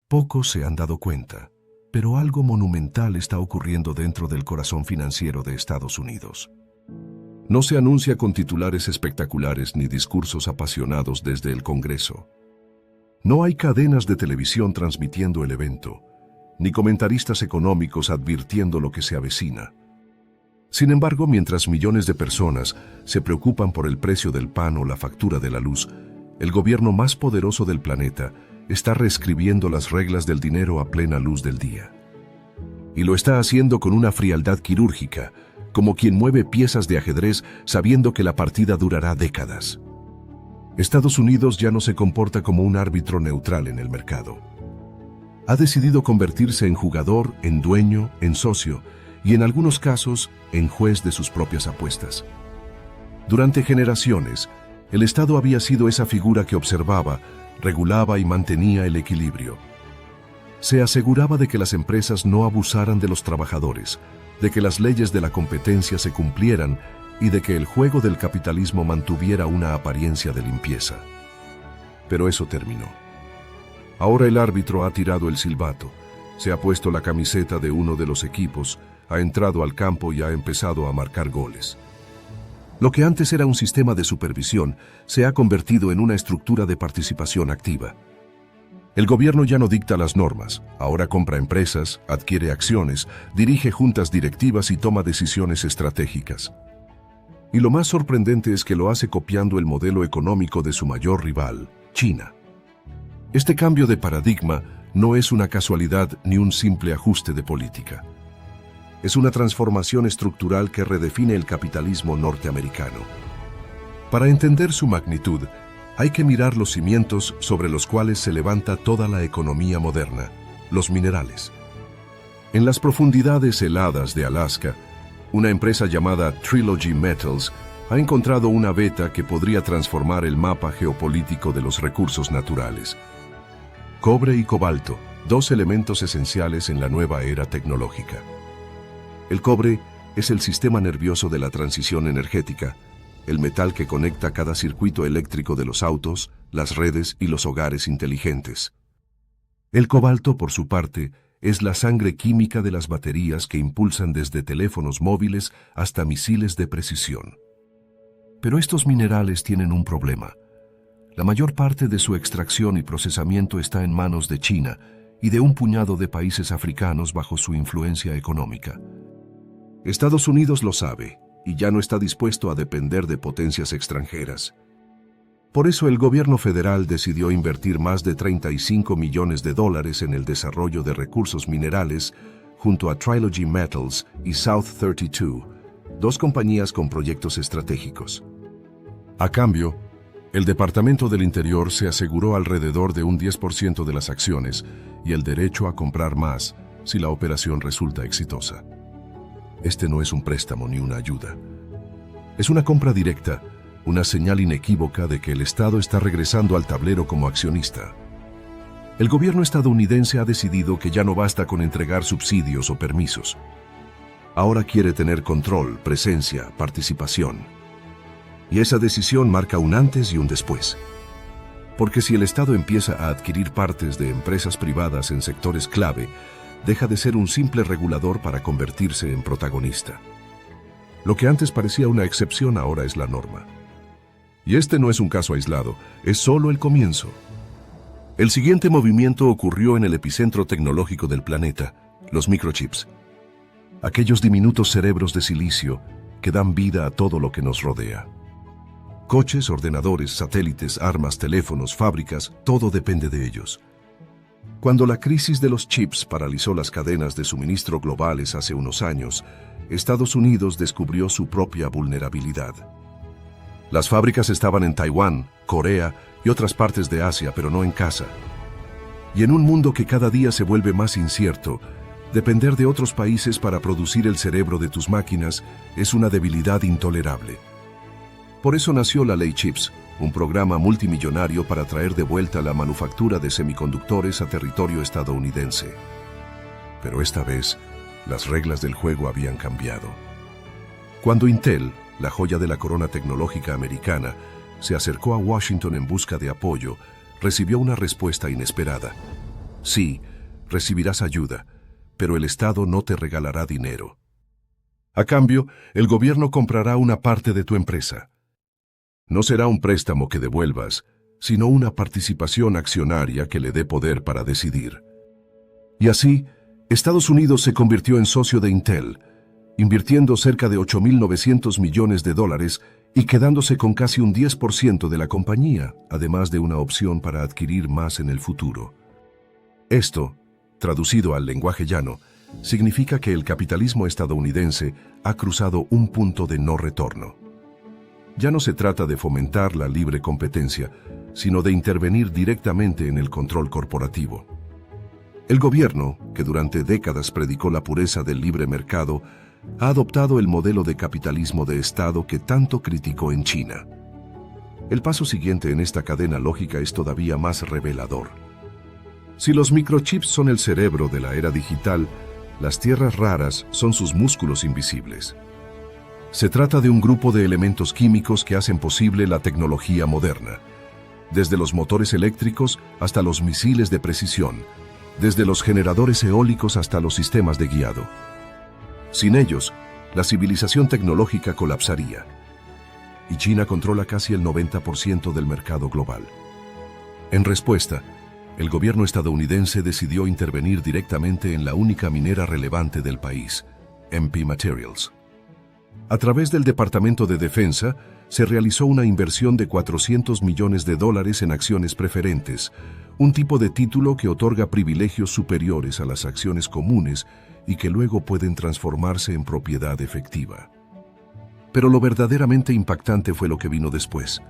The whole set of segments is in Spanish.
Pocos se han dado cuenta, pero algo monumental está ocurriendo dentro del corazón financiero de Estados Unidos. No se anuncia con titulares espectaculares ni discursos apasionados desde el Congreso. No hay cadenas de televisión transmitiendo el evento, ni comentaristas económicos advirtiendo lo que se avecina. Sin embargo, mientras millones de personas se preocupan por el precio del pan o la factura de la luz, el gobierno más poderoso del planeta está reescribiendo las reglas del dinero a plena luz del día. Y lo está haciendo con una frialdad quirúrgica, como quien mueve piezas de ajedrez sabiendo que la partida durará décadas. Estados Unidos ya no se comporta como un árbitro neutral en el mercado. Ha decidido convertirse en jugador, en dueño, en socio y en algunos casos en juez de sus propias apuestas. Durante generaciones, el Estado había sido esa figura que observaba, regulaba y mantenía el equilibrio. Se aseguraba de que las empresas no abusaran de los trabajadores, de que las leyes de la competencia se cumplieran y de que el juego del capitalismo mantuviera una apariencia de limpieza. Pero eso terminó. Ahora el árbitro ha tirado el silbato, se ha puesto la camiseta de uno de los equipos, ha entrado al campo y ha empezado a marcar goles. Lo que antes era un sistema de supervisión se ha convertido en una estructura de participación activa. El gobierno ya no dicta las normas, ahora compra empresas, adquiere acciones, dirige juntas directivas y toma decisiones estratégicas. Y lo más sorprendente es que lo hace copiando el modelo económico de su mayor rival, China. Este cambio de paradigma no es una casualidad ni un simple ajuste de política. Es una transformación estructural que redefine el capitalismo norteamericano. Para entender su magnitud, hay que mirar los cimientos sobre los cuales se levanta toda la economía moderna, los minerales. En las profundidades heladas de Alaska, una empresa llamada Trilogy Metals ha encontrado una veta que podría transformar el mapa geopolítico de los recursos naturales. Cobre y cobalto, dos elementos esenciales en la nueva era tecnológica. El cobre es el sistema nervioso de la transición energética, el metal que conecta cada circuito eléctrico de los autos, las redes y los hogares inteligentes. El cobalto, por su parte, es la sangre química de las baterías que impulsan desde teléfonos móviles hasta misiles de precisión. Pero estos minerales tienen un problema. La mayor parte de su extracción y procesamiento está en manos de China y de un puñado de países africanos bajo su influencia económica. Estados Unidos lo sabe y ya no está dispuesto a depender de potencias extranjeras. Por eso el gobierno federal decidió invertir más de $35 millones en el desarrollo de recursos minerales junto a Trilogy Metals y South 32, dos compañías con proyectos estratégicos. A cambio, el Departamento del Interior se aseguró alrededor de un 10% de las acciones y el derecho a comprar más si la operación resulta exitosa. Este no es un préstamo ni una ayuda. Es una compra directa, una señal inequívoca de que el Estado está regresando al tablero como accionista. El gobierno estadounidense ha decidido que ya no basta con entregar subsidios o permisos. Ahora quiere tener control, presencia, participación. Y esa decisión marca un antes y un después. Porque si el Estado empieza a adquirir partes de empresas privadas en sectores clave, deja de ser un simple regulador para convertirse en protagonista. Lo que antes parecía una excepción ahora es la norma. Y este no es un caso aislado, es solo el comienzo. El siguiente movimiento ocurrió en el epicentro tecnológico del planeta, los microchips. Aquellos diminutos cerebros de silicio que dan vida a todo lo que nos rodea. Coches, ordenadores, satélites, armas, teléfonos, fábricas, todo depende de ellos. Cuando la crisis de los chips paralizó las cadenas de suministro globales hace unos años, Estados Unidos descubrió su propia vulnerabilidad. Las fábricas estaban en Taiwán, Corea y otras partes de Asia, pero no en casa. Y en un mundo que cada día se vuelve más incierto, depender de otros países para producir el cerebro de tus máquinas es una debilidad intolerable. Por eso nació la Ley CHIPS, un programa multimillonario para traer de vuelta la manufactura de semiconductores a territorio estadounidense. Pero esta vez, las reglas del juego habían cambiado. Cuando Intel, la joya de la corona tecnológica americana, se acercó a Washington en busca de apoyo, recibió una respuesta inesperada. Sí, recibirás ayuda, pero el Estado no te regalará dinero. A cambio, el gobierno comprará una parte de tu empresa. No será un préstamo que devuelvas, sino una participación accionaria que le dé poder para decidir. Y así, Estados Unidos se convirtió en socio de Intel, invirtiendo cerca de 8.900 millones de dólares y quedándose con casi un 10% de la compañía, además de una opción para adquirir más en el futuro. Esto, traducido al lenguaje llano, significa que el capitalismo estadounidense ha cruzado un punto de no retorno. Ya no se trata de fomentar la libre competencia, sino de intervenir directamente en el control corporativo. El gobierno, que durante décadas predicó la pureza del libre mercado, ha adoptado el modelo de capitalismo de Estado que tanto criticó en China. El paso siguiente en esta cadena lógica es todavía más revelador. Si los microchips son el cerebro de la era digital, las tierras raras son sus músculos invisibles. Se trata de un grupo de elementos químicos que hacen posible la tecnología moderna, desde los motores eléctricos hasta los misiles de precisión, desde los generadores eólicos hasta los sistemas de guiado. Sin ellos, la civilización tecnológica colapsaría. Y China controla casi el 90% del mercado global. En respuesta, el gobierno estadounidense decidió intervenir directamente en la única minera relevante del país, MP Materials. A través del Departamento de Defensa, se realizó una inversión de $400 millones en acciones preferentes, un tipo de título que otorga privilegios superiores a las acciones comunes y que luego pueden transformarse en propiedad efectiva. Pero lo verdaderamente impactante fue lo que vino después.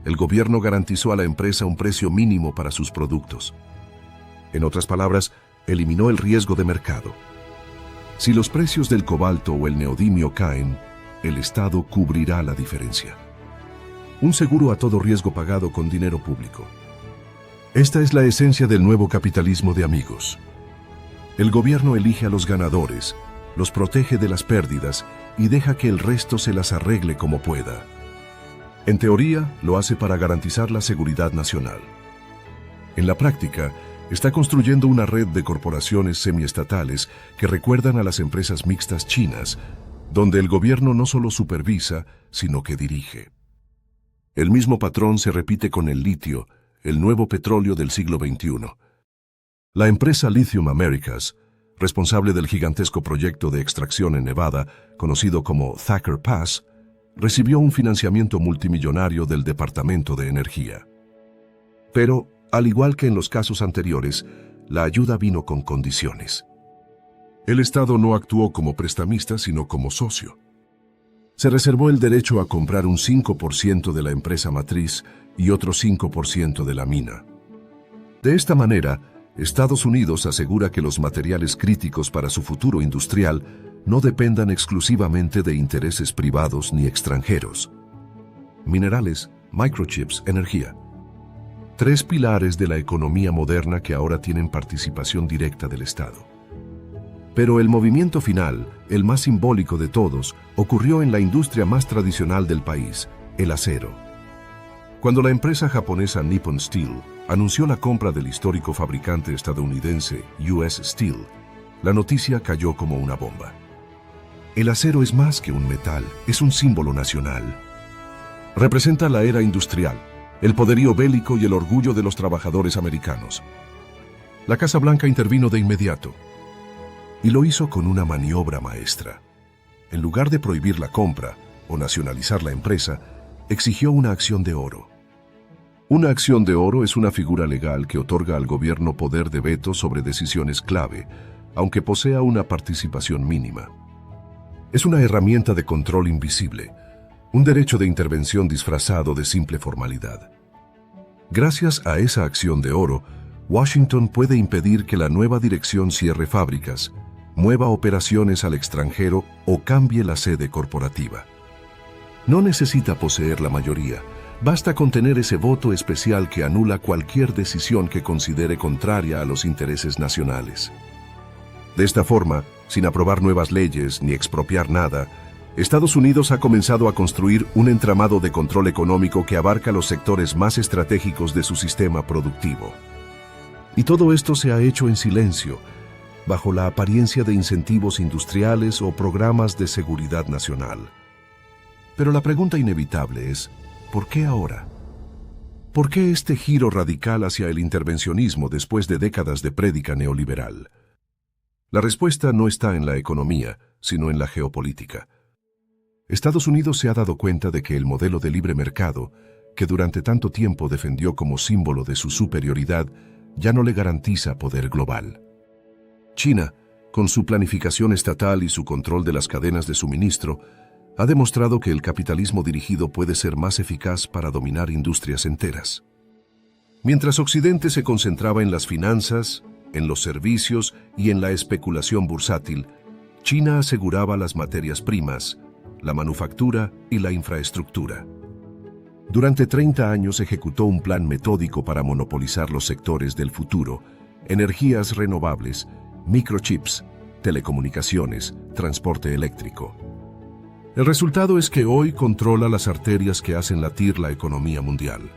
El gobierno garantizó a la empresa un precio mínimo para sus productos. En otras palabras, eliminó el riesgo de mercado. Si los precios del cobalto o el neodimio caen, el Estado cubrirá la diferencia. Un seguro a todo riesgo pagado con dinero público. Esta es la esencia del nuevo capitalismo de amigos. El gobierno elige a los ganadores, los protege de las pérdidas y deja que el resto se las arregle como pueda. En teoría, lo hace para garantizar la seguridad nacional. En la práctica, está construyendo una red de corporaciones semiestatales que recuerdan a las empresas mixtas chinas, donde el gobierno no solo supervisa, sino que dirige. El mismo patrón se repite con el litio, el nuevo petróleo del siglo XXI. La empresa Lithium Americas, responsable del gigantesco proyecto de extracción en Nevada, conocido como Thacker Pass, recibió un financiamiento multimillonario del Departamento de Energía. Pero, al igual que en los casos anteriores, la ayuda vino con condiciones. El Estado no actuó como prestamista, sino como socio. Se reservó el derecho a comprar un 5% de la empresa matriz y otro 5% de la mina. De esta manera, Estados Unidos asegura que los materiales críticos para su futuro industrial no dependan exclusivamente de intereses privados ni extranjeros. Minerales, microchips, energía. 3 pilares de la economía moderna que ahora tienen participación directa del Estado. Pero el movimiento final, el más simbólico de todos, ocurrió en la industria más tradicional del país, el acero. Cuando la empresa japonesa Nippon Steel anunció la compra del histórico fabricante estadounidense US Steel, la noticia cayó como una bomba. El acero es más que un metal, es un símbolo nacional. Representa la era industrial, el poderío bélico y el orgullo de los trabajadores americanos. La Casa Blanca intervino de inmediato. Y lo hizo con una maniobra maestra. En lugar de prohibir la compra o nacionalizar la empresa, exigió una acción de oro. Una acción de oro es una figura legal que otorga al gobierno poder de veto sobre decisiones clave, aunque posea una participación mínima. Es una herramienta de control invisible, un derecho de intervención disfrazado de simple formalidad. Gracias a esa acción de oro, Washington puede impedir que la nueva dirección cierre fábricas, mueva operaciones al extranjero o cambie la sede corporativa. No necesita poseer la mayoría, basta con tener ese voto especial que anula cualquier decisión que considere contraria a los intereses nacionales. De esta forma, sin aprobar nuevas leyes ni expropiar nada, Estados Unidos ha comenzado a construir un entramado de control económico que abarca los sectores más estratégicos de su sistema productivo. Y todo esto se ha hecho en silencio, bajo la apariencia de incentivos industriales o programas de seguridad nacional. Pero la pregunta inevitable es, ¿por qué ahora? ¿Por qué este giro radical hacia el intervencionismo después de décadas de prédica neoliberal? La respuesta no está en la economía, sino en la geopolítica. Estados Unidos se ha dado cuenta de que el modelo de libre mercado, que durante tanto tiempo defendió como símbolo de su superioridad, ya no le garantiza poder global. China, con su planificación estatal y su control de las cadenas de suministro, ha demostrado que el capitalismo dirigido puede ser más eficaz para dominar industrias enteras. Mientras Occidente se concentraba en las finanzas, en los servicios y en la especulación bursátil, China aseguraba las materias primas, la manufactura y la infraestructura. Durante 30 años ejecutó un plan metódico para monopolizar los sectores del futuro, energías renovables, microchips, telecomunicaciones, transporte eléctrico. El resultado es que hoy controla las arterias que hacen latir la economía mundial.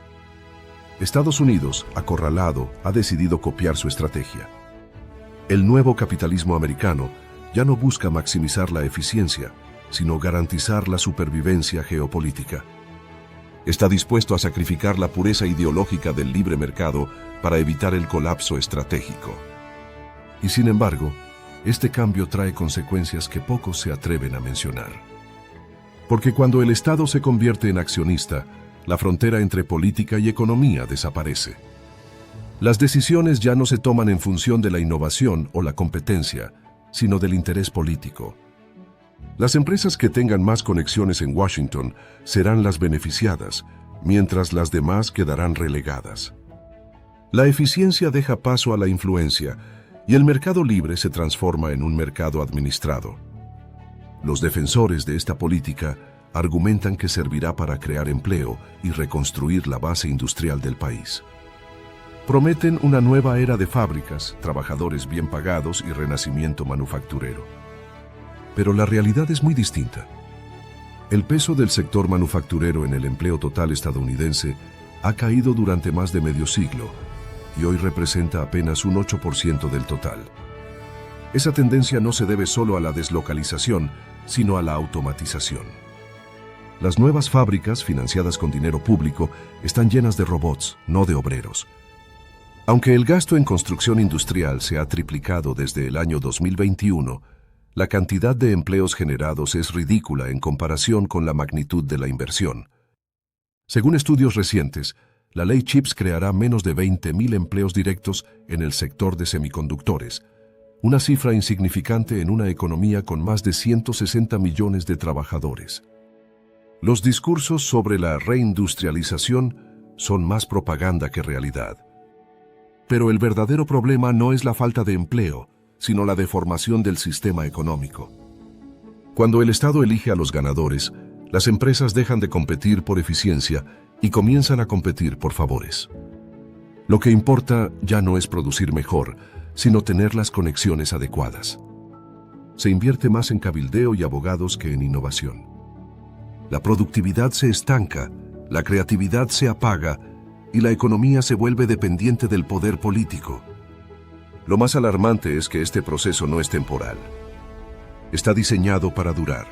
Estados Unidos, acorralado, ha decidido copiar su estrategia. El nuevo capitalismo americano ya no busca maximizar la eficiencia, sino garantizar la supervivencia geopolítica. Está dispuesto a sacrificar la pureza ideológica del libre mercado para evitar el colapso estratégico. Y sin embargo, este cambio trae consecuencias que pocos se atreven a mencionar. Porque cuando el Estado se convierte en accionista, la frontera entre política y economía desaparece. Las decisiones ya no se toman en función de la innovación o la competencia, sino del interés político. Las empresas que tengan más conexiones en Washington serán las beneficiadas, mientras las demás quedarán relegadas. La eficiencia deja paso a la influencia y el mercado libre se transforma en un mercado administrado. Los defensores de esta política argumentan que servirá para crear empleo y reconstruir la base industrial del país. Prometen una nueva era de fábricas, trabajadores bien pagados y renacimiento manufacturero. Pero la realidad es muy distinta. El peso del sector manufacturero en el empleo total estadounidense ha caído durante más de medio siglo y hoy representa apenas un 8% del total. Esa tendencia no se debe solo a la deslocalización, sino a la automatización. Las nuevas fábricas, financiadas con dinero público, están llenas de robots, no de obreros. Aunque el gasto en construcción industrial se ha triplicado desde el año 2021, la cantidad de empleos generados es ridícula en comparación con la magnitud de la inversión. Según estudios recientes, la ley CHIPS creará menos de 20.000 empleos directos en el sector de semiconductores, una cifra insignificante en una economía con más de 160 millones de trabajadores. Los discursos sobre la reindustrialización son más propaganda que realidad. Pero el verdadero problema no es la falta de empleo, sino la deformación del sistema económico. Cuando el Estado elige a los ganadores, las empresas dejan de competir por eficiencia y comienzan a competir por favores. Lo que importa ya no es producir mejor, sino tener las conexiones adecuadas. Se invierte más en cabildeo y abogados que en innovación. La productividad se estanca, la creatividad se apaga y la economía se vuelve dependiente del poder político. Lo más alarmante es que este proceso no es temporal. Está diseñado para durar.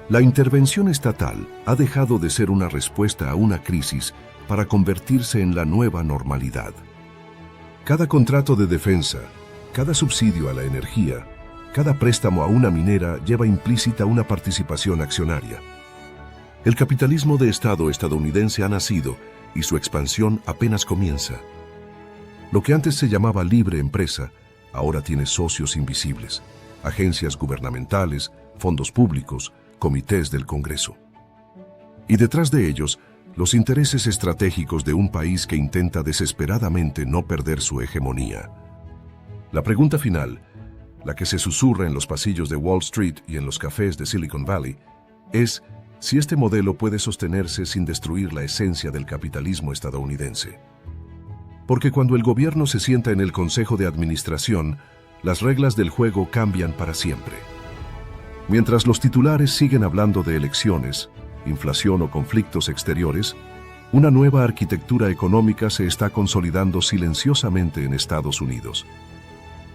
La intervención estatal ha dejado de ser una respuesta a una crisis para convertirse en la nueva normalidad. Cada contrato de defensa, cada subsidio a la energía, cada préstamo a una minera lleva implícita una participación accionaria. El capitalismo de Estado estadounidense ha nacido y su expansión apenas comienza. Lo que antes se llamaba libre empresa, ahora tiene socios invisibles, agencias gubernamentales, fondos públicos, comités del Congreso. Y detrás de ellos, los intereses estratégicos de un país que intenta desesperadamente no perder su hegemonía. La pregunta final, la que se susurra en los pasillos de Wall Street y en los cafés de Silicon Valley, es si este modelo puede sostenerse sin destruir la esencia del capitalismo estadounidense. Porque cuando el gobierno se sienta en el Consejo de Administración, las reglas del juego cambian para siempre. Mientras los titulares siguen hablando de elecciones, inflación o conflictos exteriores, Una nueva arquitectura económica se está consolidando silenciosamente en Estados Unidos.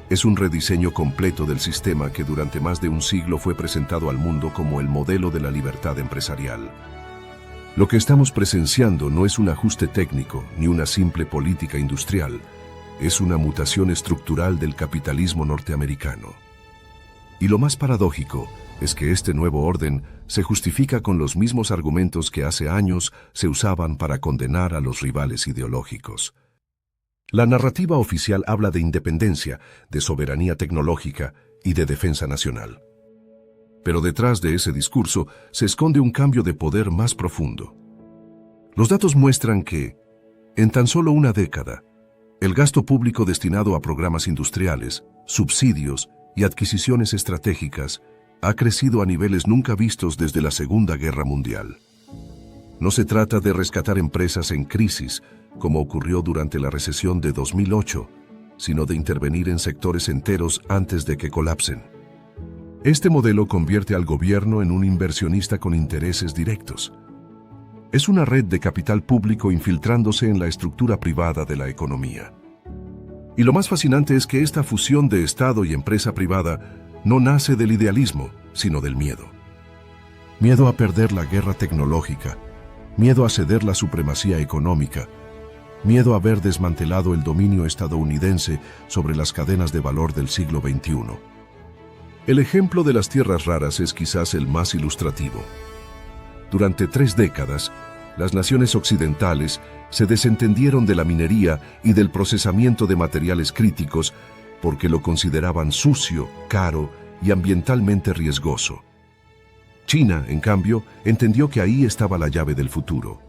Es un rediseño completo del sistema que durante más de un siglo fue presentado al mundo como el modelo de la libertad empresarial. Lo que estamos presenciando no es un ajuste técnico ni una simple política industrial, es una mutación estructural del capitalismo norteamericano. Y lo más paradójico es que este nuevo orden se justifica con los mismos argumentos que hace años se usaban para condenar a los rivales ideológicos. La narrativa oficial habla de independencia, de soberanía tecnológica y de defensa nacional. Pero detrás de ese discurso se esconde un cambio de poder más profundo. Los datos muestran que, en tan solo una década, el gasto público destinado a programas industriales, subsidios y adquisiciones estratégicas ha crecido a niveles nunca vistos desde la Segunda Guerra Mundial. No se trata de rescatar empresas en crisis, como ocurrió durante la recesión de 2008, sino de intervenir en sectores enteros antes de que colapsen. Este modelo convierte al gobierno en un inversionista con intereses directos. Es una red de capital público infiltrándose en la estructura privada de la economía. Y lo más fascinante es que esta fusión de Estado y empresa privada no nace del idealismo, sino del miedo. Miedo a perder la guerra tecnológica, miedo a ceder la supremacía económica, miedo a haber desmantelado el dominio estadounidense sobre las cadenas de valor del siglo XXI. El ejemplo de las tierras raras es quizás el más ilustrativo. Durante 3 décadas, las naciones occidentales se desentendieron de la minería y del procesamiento de materiales críticos porque lo consideraban sucio, caro y ambientalmente riesgoso. China, en cambio, entendió que ahí estaba la llave del futuro.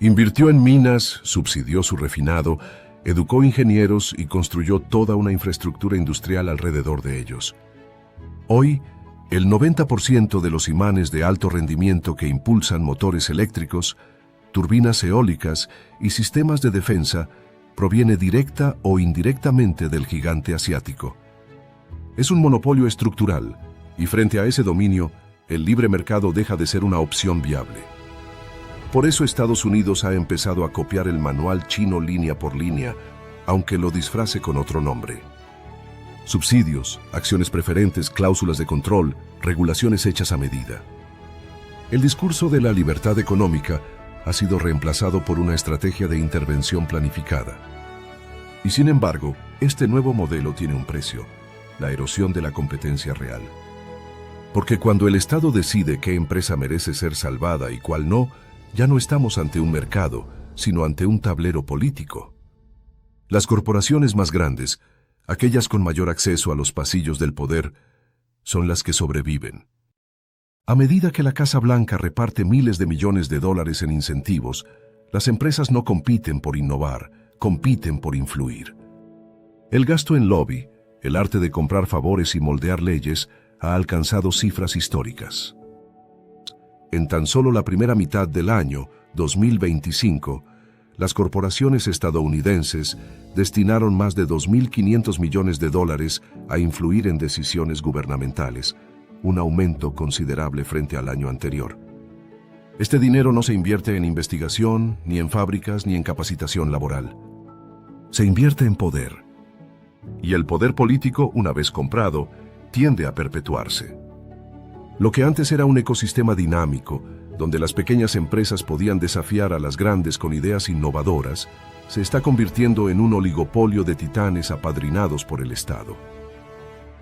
Invirtió en minas, subsidió su refinado, educó ingenieros y construyó toda una infraestructura industrial alrededor de ellos. Hoy, el 90% de los imanes de alto rendimiento que impulsan motores eléctricos, turbinas eólicas y sistemas de defensa proviene directa o indirectamente del gigante asiático. Es un monopolio estructural y frente a ese dominio, el libre mercado deja de ser una opción viable. Por eso Estados Unidos ha empezado a copiar el manual chino línea por línea, aunque lo disfrace con otro nombre. Subsidios, acciones preferentes, cláusulas de control, regulaciones hechas a medida. El discurso de la libertad económica ha sido reemplazado por una estrategia de intervención planificada. Y sin embargo, este nuevo modelo tiene un precio: la erosión de la competencia real. Porque cuando el Estado decide qué empresa merece ser salvada y cuál no, ya no estamos ante un mercado, sino ante un tablero político. Las corporaciones más grandes, aquellas con mayor acceso a los pasillos del poder, son las que sobreviven. A medida que la Casa Blanca reparte miles de millones de dólares en incentivos, las empresas no compiten por innovar, compiten por influir. El gasto en lobby, el arte de comprar favores y moldear leyes, ha alcanzado cifras históricas. En tan solo la primera mitad del año 2025, las corporaciones estadounidenses destinaron más de 2.500 millones de dólares a influir en decisiones gubernamentales, un aumento considerable frente al año anterior. Este dinero no se invierte en investigación, ni en fábricas, ni en capacitación laboral. Se invierte en poder. Y el poder político, una vez comprado, tiende a perpetuarse. Lo que antes era un ecosistema dinámico, donde las pequeñas empresas podían desafiar a las grandes con ideas innovadoras, se está convirtiendo en un oligopolio de titanes apadrinados por el Estado.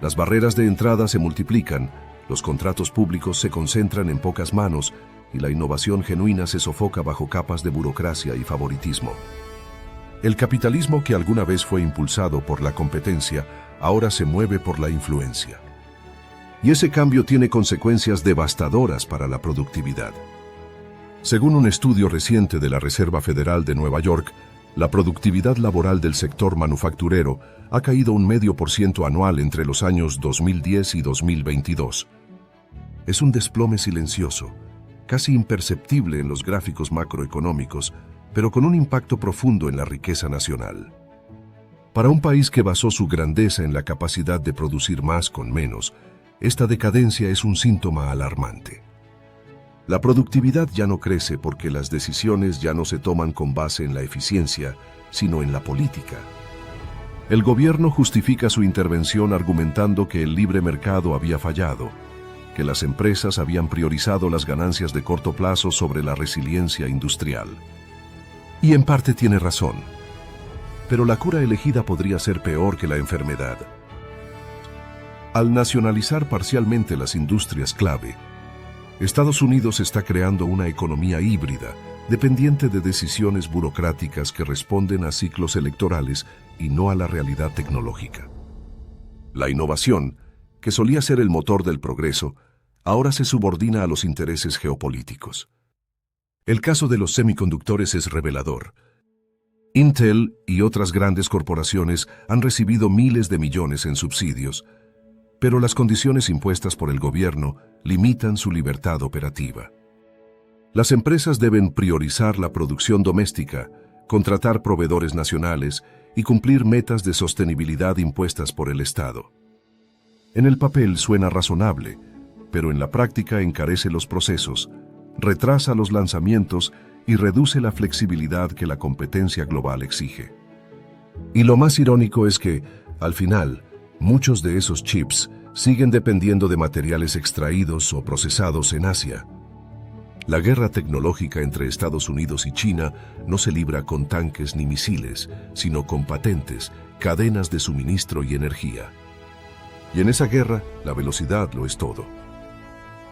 Las barreras de entrada se multiplican, los contratos públicos se concentran en pocas manos y la innovación genuina se sofoca bajo capas de burocracia y favoritismo. El capitalismo que alguna vez fue impulsado por la competencia, ahora se mueve por la influencia. Y ese cambio tiene consecuencias devastadoras para la productividad. Según un estudio reciente de la Reserva Federal de Nueva York, la productividad laboral del sector manufacturero ha caído un 0,5% anual entre los años 2010 y 2022. Es un desplome silencioso, casi imperceptible en los gráficos macroeconómicos, pero con un impacto profundo en la riqueza nacional. Para un país que basó su grandeza en la capacidad de producir más con menos, esta decadencia es un síntoma alarmante. La productividad ya no crece porque las decisiones ya no se toman con base en la eficiencia, sino en la política. El gobierno justifica su intervención argumentando que el libre mercado había fallado, que las empresas habían priorizado las ganancias de corto plazo sobre la resiliencia industrial. Y en parte tiene razón. Pero la cura elegida podría ser peor que la enfermedad. Al nacionalizar parcialmente las industrias clave, Estados Unidos está creando una economía híbrida, dependiente de decisiones burocráticas que responden a ciclos electorales y no a la realidad tecnológica. La innovación, que solía ser el motor del progreso, ahora se subordina a los intereses geopolíticos. El caso de los semiconductores es revelador. Intel y otras grandes corporaciones han recibido miles de millones en subsidios, pero las condiciones impuestas por el gobierno limitan su libertad operativa. Las empresas deben priorizar la producción doméstica, contratar proveedores nacionales y cumplir metas de sostenibilidad impuestas por el Estado. En el papel suena razonable, pero en la práctica encarece los procesos, retrasa los lanzamientos y reduce la flexibilidad que la competencia global exige. Y lo más irónico es que, al final, muchos de esos chips siguen dependiendo de materiales extraídos o procesados en Asia. La guerra tecnológica entre Estados Unidos y China no se libra con tanques ni misiles, sino con patentes, cadenas de suministro y energía. Y en esa guerra, la velocidad lo es todo.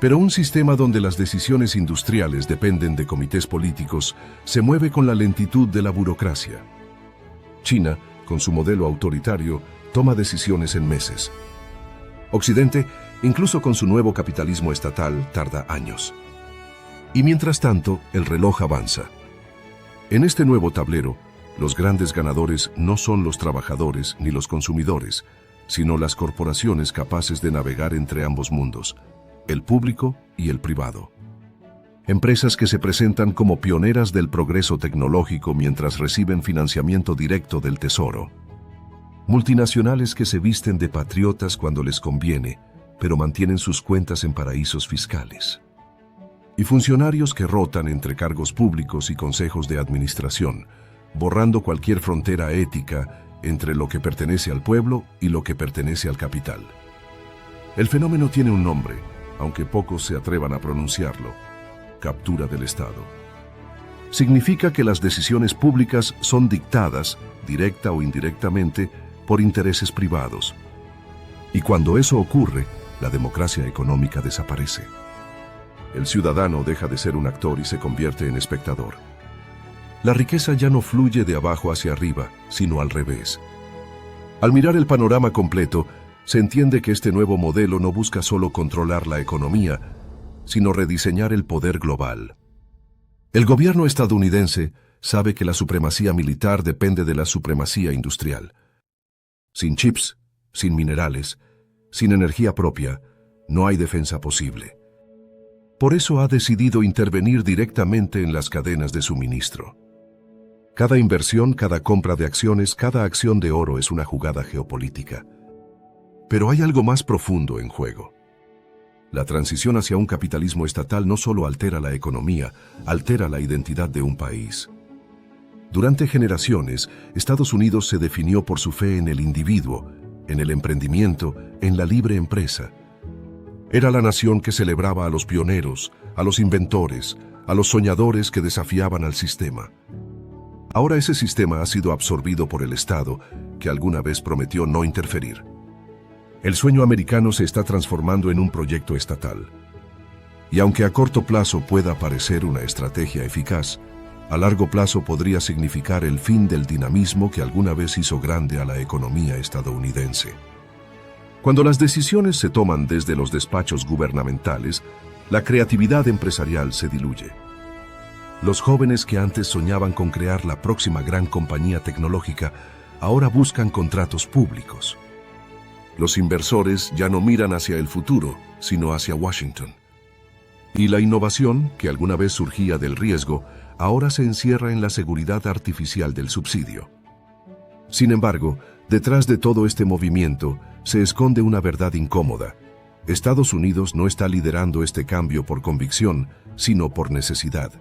Pero un sistema donde las decisiones industriales dependen de comités políticos se mueve con la lentitud de la burocracia. China, con su modelo autoritario, toma decisiones en meses. Occidente, incluso con su nuevo capitalismo estatal, tarda años. Y mientras tanto, el reloj avanza. En este nuevo tablero, los grandes ganadores no son los trabajadores ni los consumidores, sino las corporaciones capaces de navegar entre ambos mundos, el público y el privado. Empresas que se presentan como pioneras del progreso tecnológico mientras reciben financiamiento directo del Tesoro. Multinacionales que se visten de patriotas cuando les conviene, pero mantienen sus cuentas en paraísos fiscales. Y funcionarios que rotan entre cargos públicos y consejos de administración, borrando cualquier frontera ética entre lo que pertenece al pueblo y lo que pertenece al capital. El fenómeno tiene un nombre, aunque pocos se atrevan a pronunciarlo: captura del Estado. Significa que las decisiones públicas son dictadas, directa o indirectamente, por intereses privados. Y cuando eso ocurre, la democracia económica desaparece. El ciudadano deja de ser un actor y se convierte en espectador. La riqueza ya no fluye de abajo hacia arriba, sino al revés. Al mirar el panorama completo, se entiende que este nuevo modelo no busca solo controlar la economía, sino rediseñar el poder global. El gobierno estadounidense sabe que la supremacía militar depende de la supremacía industrial. Sin chips, sin minerales, sin energía propia, no hay defensa posible. Por eso ha decidido intervenir directamente en las cadenas de suministro. Cada inversión, cada compra de acciones, cada acción de oro es una jugada geopolítica. Pero hay algo más profundo en juego. La transición hacia un capitalismo estatal no solo altera la economía, altera la identidad de un país. Durante generaciones, Estados Unidos se definió por su fe en el individuo, en el emprendimiento, en la libre empresa. Era la nación que celebraba a los pioneros, a los inventores, a los soñadores que desafiaban al sistema. Ahora ese sistema ha sido absorbido por el Estado, que alguna vez prometió no interferir. El sueño americano se está transformando en un proyecto estatal. Y aunque a corto plazo pueda parecer una estrategia eficaz, a largo plazo podría significar el fin del dinamismo que alguna vez hizo grande a la economía estadounidense. Cuando las decisiones se toman desde los despachos gubernamentales, la creatividad empresarial se diluye. Los jóvenes que antes soñaban con crear la próxima gran compañía tecnológica, ahora buscan contratos públicos. Los inversores ya no miran hacia el futuro, sino hacia Washington. Y la innovación, que alguna vez surgía del riesgo, ahora se encierra en la seguridad artificial del subsidio. Sin embargo, detrás de todo este movimiento se esconde una verdad incómoda. Estados Unidos no está liderando este cambio por convicción, sino por necesidad.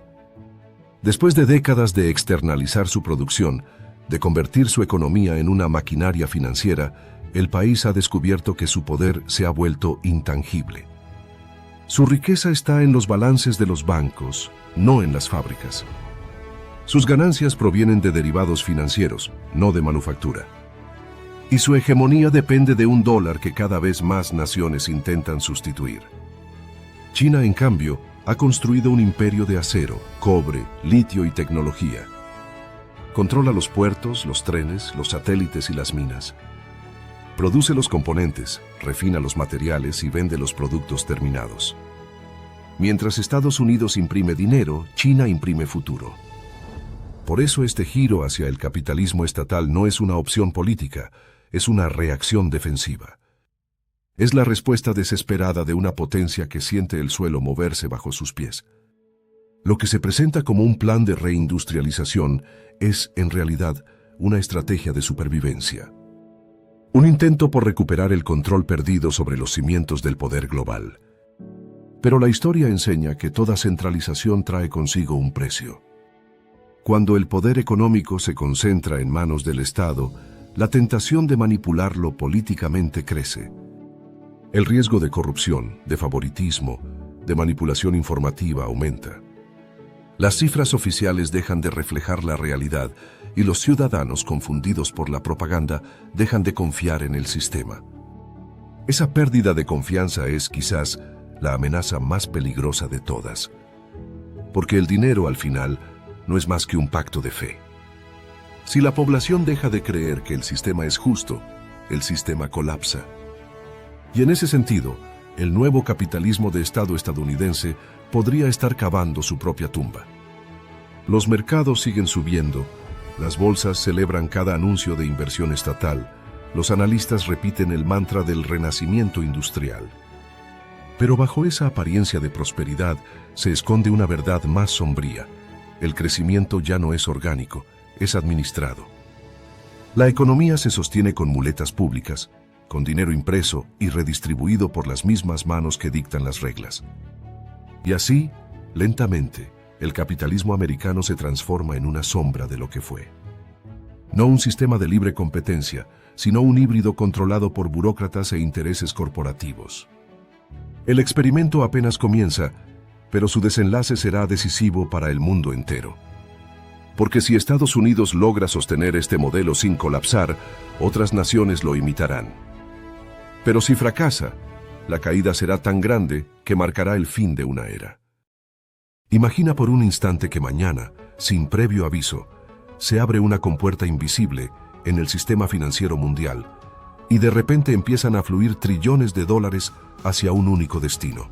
Después de décadas de externalizar su producción, de convertir su economía en una maquinaria financiera, el país ha descubierto que su poder se ha vuelto intangible. Su riqueza está en los balances de los bancos, no en las fábricas. Sus ganancias provienen de derivados financieros, no de manufactura. Y su hegemonía depende de un dólar que cada vez más naciones intentan sustituir. China, en cambio, ha construido un imperio de acero, cobre, litio y tecnología. Controla los puertos, los trenes, los satélites y las minas. Produce los componentes, refina los materiales y vende los productos terminados. Mientras Estados Unidos imprime dinero, China imprime futuro. Por eso este giro hacia el capitalismo estatal no es una opción política, es una reacción defensiva. Es la respuesta desesperada de una potencia que siente el suelo moverse bajo sus pies. Lo que se presenta como un plan de reindustrialización es, en realidad, una estrategia de supervivencia. Un intento por recuperar el control perdido sobre los cimientos del poder global. Pero la historia enseña que toda centralización trae consigo un precio. Cuando el poder económico se concentra en manos del Estado, la tentación de manipularlo políticamente crece. El riesgo de corrupción, de favoritismo, de manipulación informativa aumenta. Las cifras oficiales dejan de reflejar la realidad y los ciudadanos, confundidos por la propaganda, dejan de confiar en el sistema. Esa pérdida de confianza es, quizás, la amenaza más peligrosa de todas. Porque el dinero, al final, no es más que un pacto de fe. Si la población deja de creer que el sistema es justo, el sistema colapsa. Y en ese sentido, el nuevo capitalismo de Estado estadounidense podría estar cavando su propia tumba. Los mercados siguen subiendo, las bolsas celebran cada anuncio de inversión estatal, los analistas repiten el mantra del renacimiento industrial. Pero bajo esa apariencia de prosperidad se esconde una verdad más sombría. El crecimiento ya no es orgánico, es administrado. La economía se sostiene con muletas públicas, con dinero impreso y redistribuido por las mismas manos que dictan las reglas. Y así, lentamente, el capitalismo americano se transforma en una sombra de lo que fue. No un sistema de libre competencia, sino un híbrido controlado por burócratas e intereses corporativos. El experimento apenas comienza, pero su desenlace será decisivo para el mundo entero. Porque si Estados Unidos logra sostener este modelo sin colapsar, otras naciones lo imitarán. Pero si fracasa, la caída será tan grande que marcará el fin de una era. Imagina por un instante que mañana, sin previo aviso, se abre una compuerta invisible en el sistema financiero mundial y de repente empiezan a fluir trillones de dólares hacia un único destino.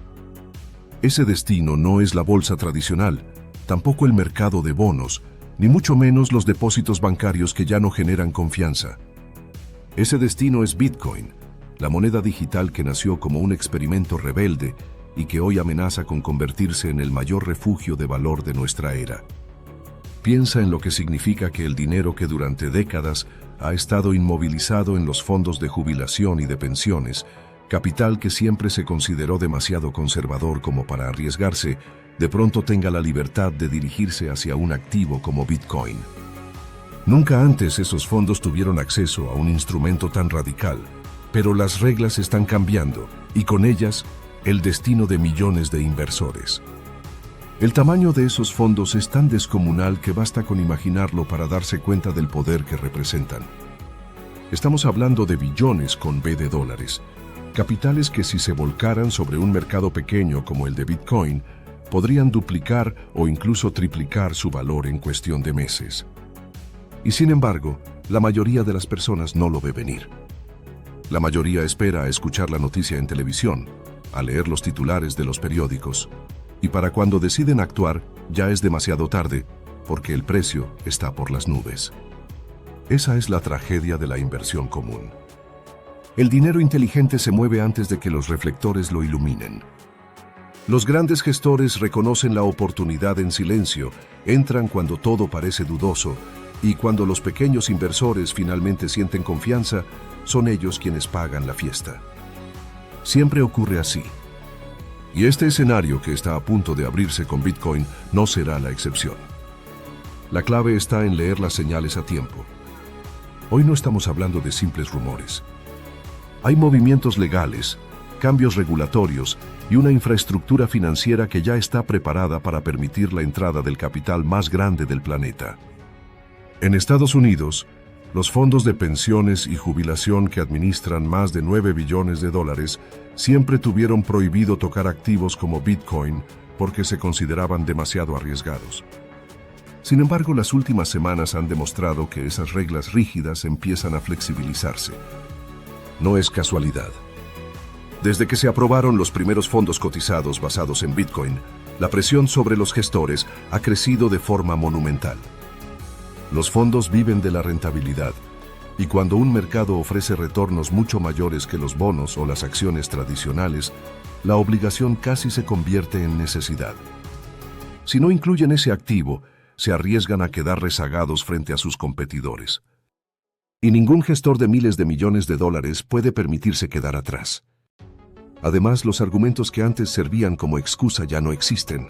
Ese destino no es la bolsa tradicional, tampoco el mercado de bonos, ni mucho menos los depósitos bancarios que ya no generan confianza. Ese destino es Bitcoin, la moneda digital que nació como un experimento rebelde y que hoy amenaza con convertirse en el mayor refugio de valor de nuestra era. Piensa en lo que significa que el dinero que durante décadas ha estado inmovilizado en los fondos de jubilación y de pensiones, capital que siempre se consideró demasiado conservador como para arriesgarse, de pronto tenga la libertad de dirigirse hacia un activo como Bitcoin. Nunca antes esos fondos tuvieron acceso a un instrumento tan radical, pero las reglas están cambiando y con ellas el destino de millones de inversores. El tamaño de esos fondos es tan descomunal que basta con imaginarlo para darse cuenta del poder que representan. Estamos hablando de billones con B de dólares, capitales que si se volcaran sobre un mercado pequeño como el de Bitcoin, podrían duplicar o incluso triplicar su valor en cuestión de meses. Y sin embargo, la mayoría de las personas no lo ve venir. La mayoría espera a escuchar la noticia en televisión, a leer los titulares de los periódicos, y para cuando deciden actuar, ya es demasiado tarde, porque el precio está por las nubes. Esa es la tragedia de la inversión común. El dinero inteligente se mueve antes de que los reflectores lo iluminen. Los grandes gestores reconocen la oportunidad en silencio, entran cuando todo parece dudoso, y cuando los pequeños inversores finalmente sienten confianza, son ellos quienes pagan la fiesta. Siempre ocurre así. Y este escenario que está a punto de abrirse con Bitcoin no será la excepción. La clave está en leer las señales a tiempo. Hoy no estamos hablando de simples rumores. Hay movimientos legales, cambios regulatorios y una infraestructura financiera que ya está preparada para permitir la entrada del capital más grande del planeta. En Estados Unidos, los fondos de pensiones y jubilación que administran más de 9 billones de dólares siempre tuvieron prohibido tocar activos como Bitcoin porque se consideraban demasiado arriesgados. Sin embargo, las últimas semanas han demostrado que esas reglas rígidas empiezan a flexibilizarse. No es casualidad. Desde que se aprobaron los primeros fondos cotizados basados en Bitcoin, la presión sobre los gestores ha crecido de forma monumental. Los fondos viven de la rentabilidad, y cuando un mercado ofrece retornos mucho mayores que los bonos o las acciones tradicionales, la obligación casi se convierte en necesidad. Si no incluyen ese activo, se arriesgan a quedar rezagados frente a sus competidores. Y ningún gestor de miles de millones de dólares puede permitirse quedar atrás. Además, los argumentos que antes servían como excusa ya no existen.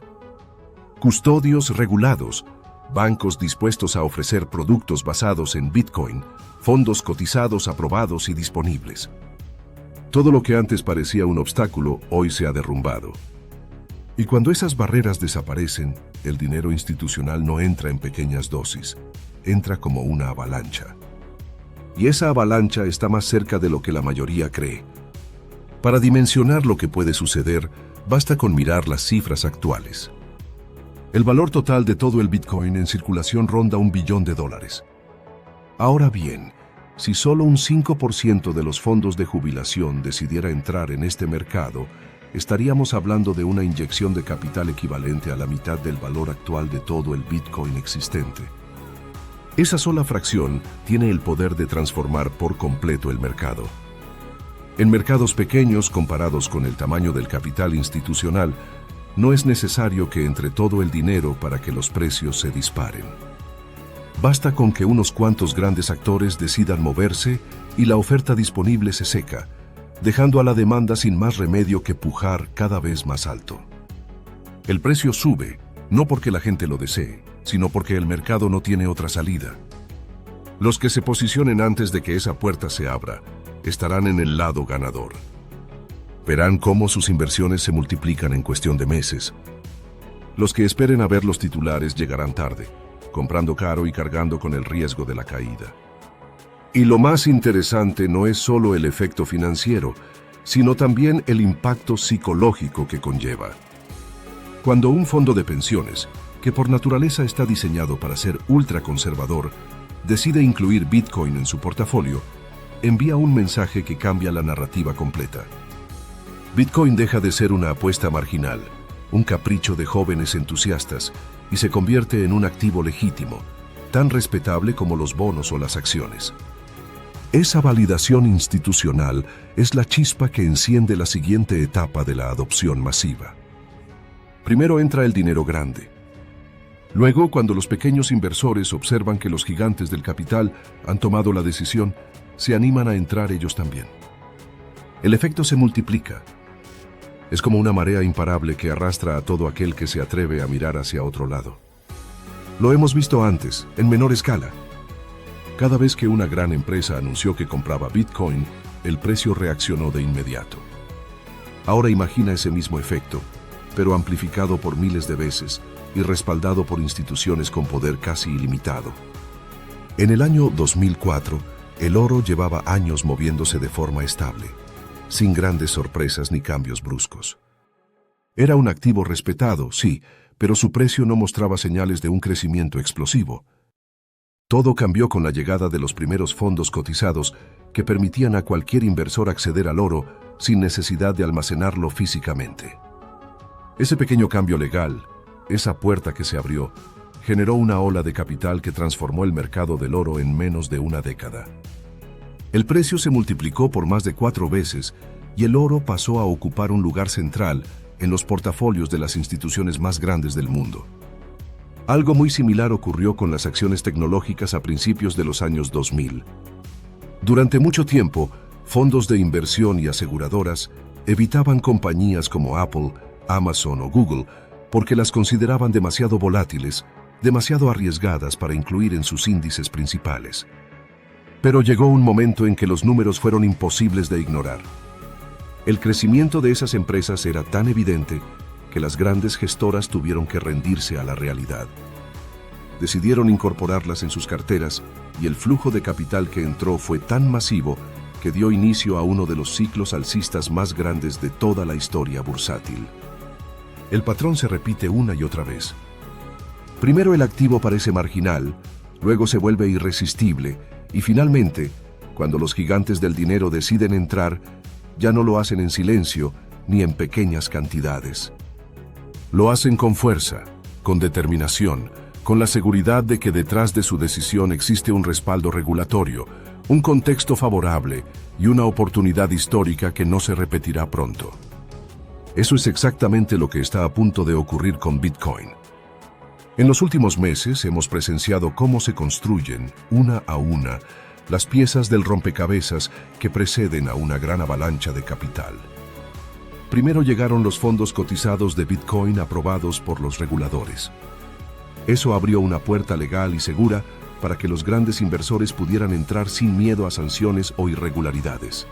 Custodios regulados, bancos dispuestos a ofrecer productos basados en Bitcoin, fondos cotizados aprobados y disponibles. Todo lo que antes parecía un obstáculo, hoy se ha derrumbado. Y cuando esas barreras desaparecen, el dinero institucional no entra en pequeñas dosis, entra como una avalancha. Y esa avalancha está más cerca de lo que la mayoría cree. Para dimensionar lo que puede suceder, basta con mirar las cifras actuales. El valor total de todo el Bitcoin en circulación ronda $1 billón. Ahora bien, si solo un 5% de los fondos de jubilación decidiera entrar en este mercado, estaríamos hablando de una inyección de capital equivalente a la mitad del valor actual de todo el Bitcoin existente. Esa sola fracción tiene el poder de transformar por completo el mercado. En mercados pequeños comparados con el tamaño del capital institucional, no es necesario que entre todo el dinero para que los precios se disparen. Basta con que unos cuantos grandes actores decidan moverse y la oferta disponible se seca, dejando a la demanda sin más remedio que pujar cada vez más alto. El precio sube, no porque la gente lo desee, sino porque el mercado no tiene otra salida. Los que se posicionen antes de que esa puerta se abra, estarán en el lado ganador. Verán cómo sus inversiones se multiplican en cuestión de meses. Los que esperen a ver los titulares llegarán tarde, comprando caro y cargando con el riesgo de la caída. Y lo más interesante no es solo el efecto financiero, sino también el impacto psicológico que conlleva. Cuando un fondo de pensiones, que por naturaleza está diseñado para ser ultraconservador, decide incluir Bitcoin en su portafolio, envía un mensaje que cambia la narrativa completa. Bitcoin deja de ser una apuesta marginal, un capricho de jóvenes entusiastas, y se convierte en un activo legítimo, tan respetable como los bonos o las acciones. Esa validación institucional es la chispa que enciende la siguiente etapa de la adopción masiva. Primero entra el dinero grande. Luego, cuando los pequeños inversores observan que los gigantes del capital han tomado la decisión, se animan a entrar ellos también. El efecto se multiplica. Es como una marea imparable que arrastra a todo aquel que se atreve a mirar hacia otro lado. Lo hemos visto antes, en menor escala. Cada vez que una gran empresa anunció que compraba Bitcoin, el precio reaccionó de inmediato. Ahora imagina ese mismo efecto, pero amplificado por miles de veces y respaldado por instituciones con poder casi ilimitado. En el año 2004, el oro llevaba años moviéndose de forma estable, sin grandes sorpresas ni cambios bruscos. Era un activo respetado, sí, pero su precio no mostraba señales de un crecimiento explosivo. Todo cambió con la llegada de los primeros fondos cotizados que permitían a cualquier inversor acceder al oro sin necesidad de almacenarlo físicamente. Ese pequeño cambio legal, esa puerta que se abrió, generó una ola de capital que transformó el mercado del oro en menos de una década. El precio se multiplicó por más de 4 veces y el oro pasó a ocupar un lugar central en los portafolios de las instituciones más grandes del mundo. Algo muy similar ocurrió con las acciones tecnológicas a principios de los años 2000. Durante mucho tiempo, fondos de inversión y aseguradoras evitaban compañías como Apple, Amazon o Google porque las consideraban demasiado volátiles, demasiado arriesgadas para incluir en sus índices principales. Pero llegó un momento en que los números fueron imposibles de ignorar. El crecimiento de esas empresas era tan evidente que las grandes gestoras tuvieron que rendirse a la realidad. Decidieron incorporarlas en sus carteras y el flujo de capital que entró fue tan masivo que dio inicio a uno de los ciclos alcistas más grandes de toda la historia bursátil. El patrón se repite una y otra vez. Primero el activo parece marginal, luego se vuelve irresistible y finalmente, cuando los gigantes del dinero deciden entrar, ya no lo hacen en silencio ni en pequeñas cantidades. Lo hacen con fuerza, con determinación, con la seguridad de que detrás de su decisión existe un respaldo regulatorio, un contexto favorable y una oportunidad histórica que no se repetirá pronto. Eso es exactamente lo que está a punto de ocurrir con Bitcoin. En los últimos meses hemos presenciado cómo se construyen, una a una, las piezas del rompecabezas que preceden a una gran avalancha de capital. Primero llegaron los fondos cotizados de Bitcoin aprobados por los reguladores. Eso abrió una puerta legal y segura para que los grandes inversores pudieran entrar sin miedo a sanciones o irregularidades.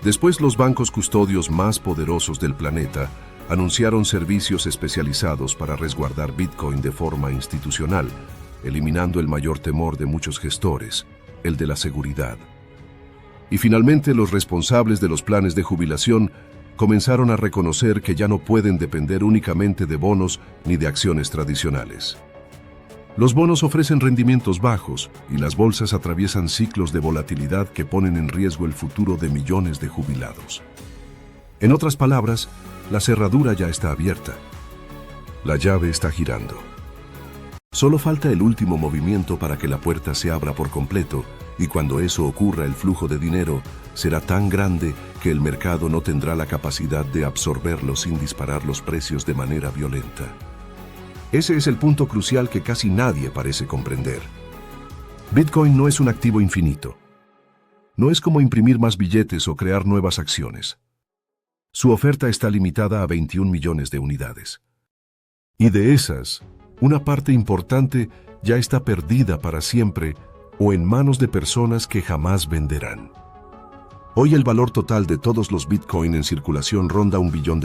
Después, los bancos custodios más poderosos del planeta anunciaron servicios especializados para resguardar Bitcoin de forma institucional, eliminando el mayor temor de muchos gestores, el de la seguridad. Y finalmente, los responsables de los planes de jubilación comenzaron a reconocer que ya no pueden depender únicamente de bonos ni de acciones tradicionales. Los bonos ofrecen rendimientos bajos y las bolsas atraviesan ciclos de volatilidad que ponen en riesgo el futuro de millones de jubilados. En otras palabras, la cerradura ya está abierta. La llave está girando. Solo falta el último movimiento para que la puerta se abra por completo, y cuando eso ocurra, el flujo de dinero será tan grande que el mercado no tendrá la capacidad de absorberlo sin disparar los precios de manera violenta. Ese es el punto crucial que casi nadie parece comprender. Bitcoin no es un activo infinito. No es como imprimir más billetes o crear nuevas acciones. Su oferta está limitada a 21 millones de unidades. Y de esas, una parte importante ya está perdida para siempre o en manos de personas que jamás venderán. Hoy el valor total de todos los Bitcoin en circulación ronda $1 billón.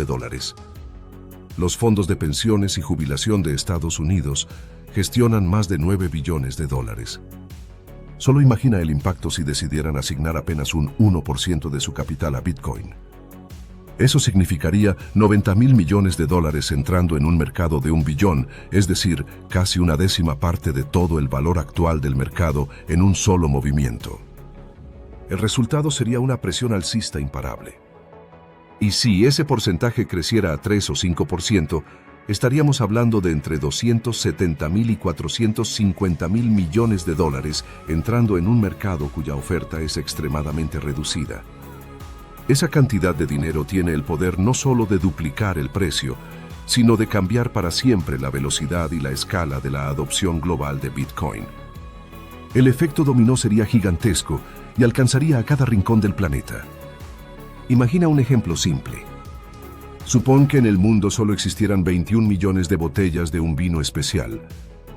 Los fondos de pensiones y jubilación de Estados Unidos gestionan más de $9 billones. Solo imagina el impacto si decidieran asignar apenas un 1% de su capital a Bitcoin. Eso significaría $90.000 millones entrando en un mercado de $1 billón, es decir, casi una décima parte de todo el valor actual del mercado en un solo movimiento. El resultado sería una presión alcista imparable. Y si ese porcentaje creciera a 3 o 5%, estaríamos hablando de entre $270.000 y $450.000 millones entrando en un mercado cuya oferta es extremadamente reducida. Esa cantidad de dinero tiene el poder no solo de duplicar el precio, sino de cambiar para siempre la velocidad y la escala de la adopción global de Bitcoin. El efecto dominó sería gigantesco y alcanzaría a cada rincón del planeta. Imagina un ejemplo simple. Supón que en el mundo solo existieran 21 millones de botellas de un vino especial,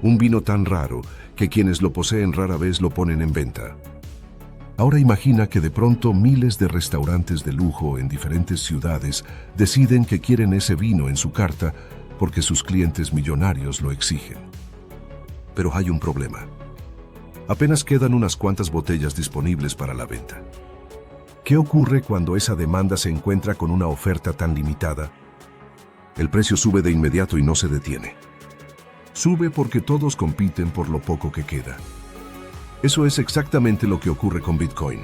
un vino tan raro que quienes lo poseen rara vez lo ponen en venta. Ahora imagina que de pronto miles de restaurantes de lujo en diferentes ciudades deciden que quieren ese vino en su carta porque sus clientes millonarios lo exigen. Pero hay un problema. Apenas quedan unas cuantas botellas disponibles para la venta. ¿Qué ocurre cuando esa demanda se encuentra con una oferta tan limitada? El precio sube de inmediato y no se detiene. Sube porque todos compiten por lo poco que queda. Eso es exactamente lo que ocurre con Bitcoin.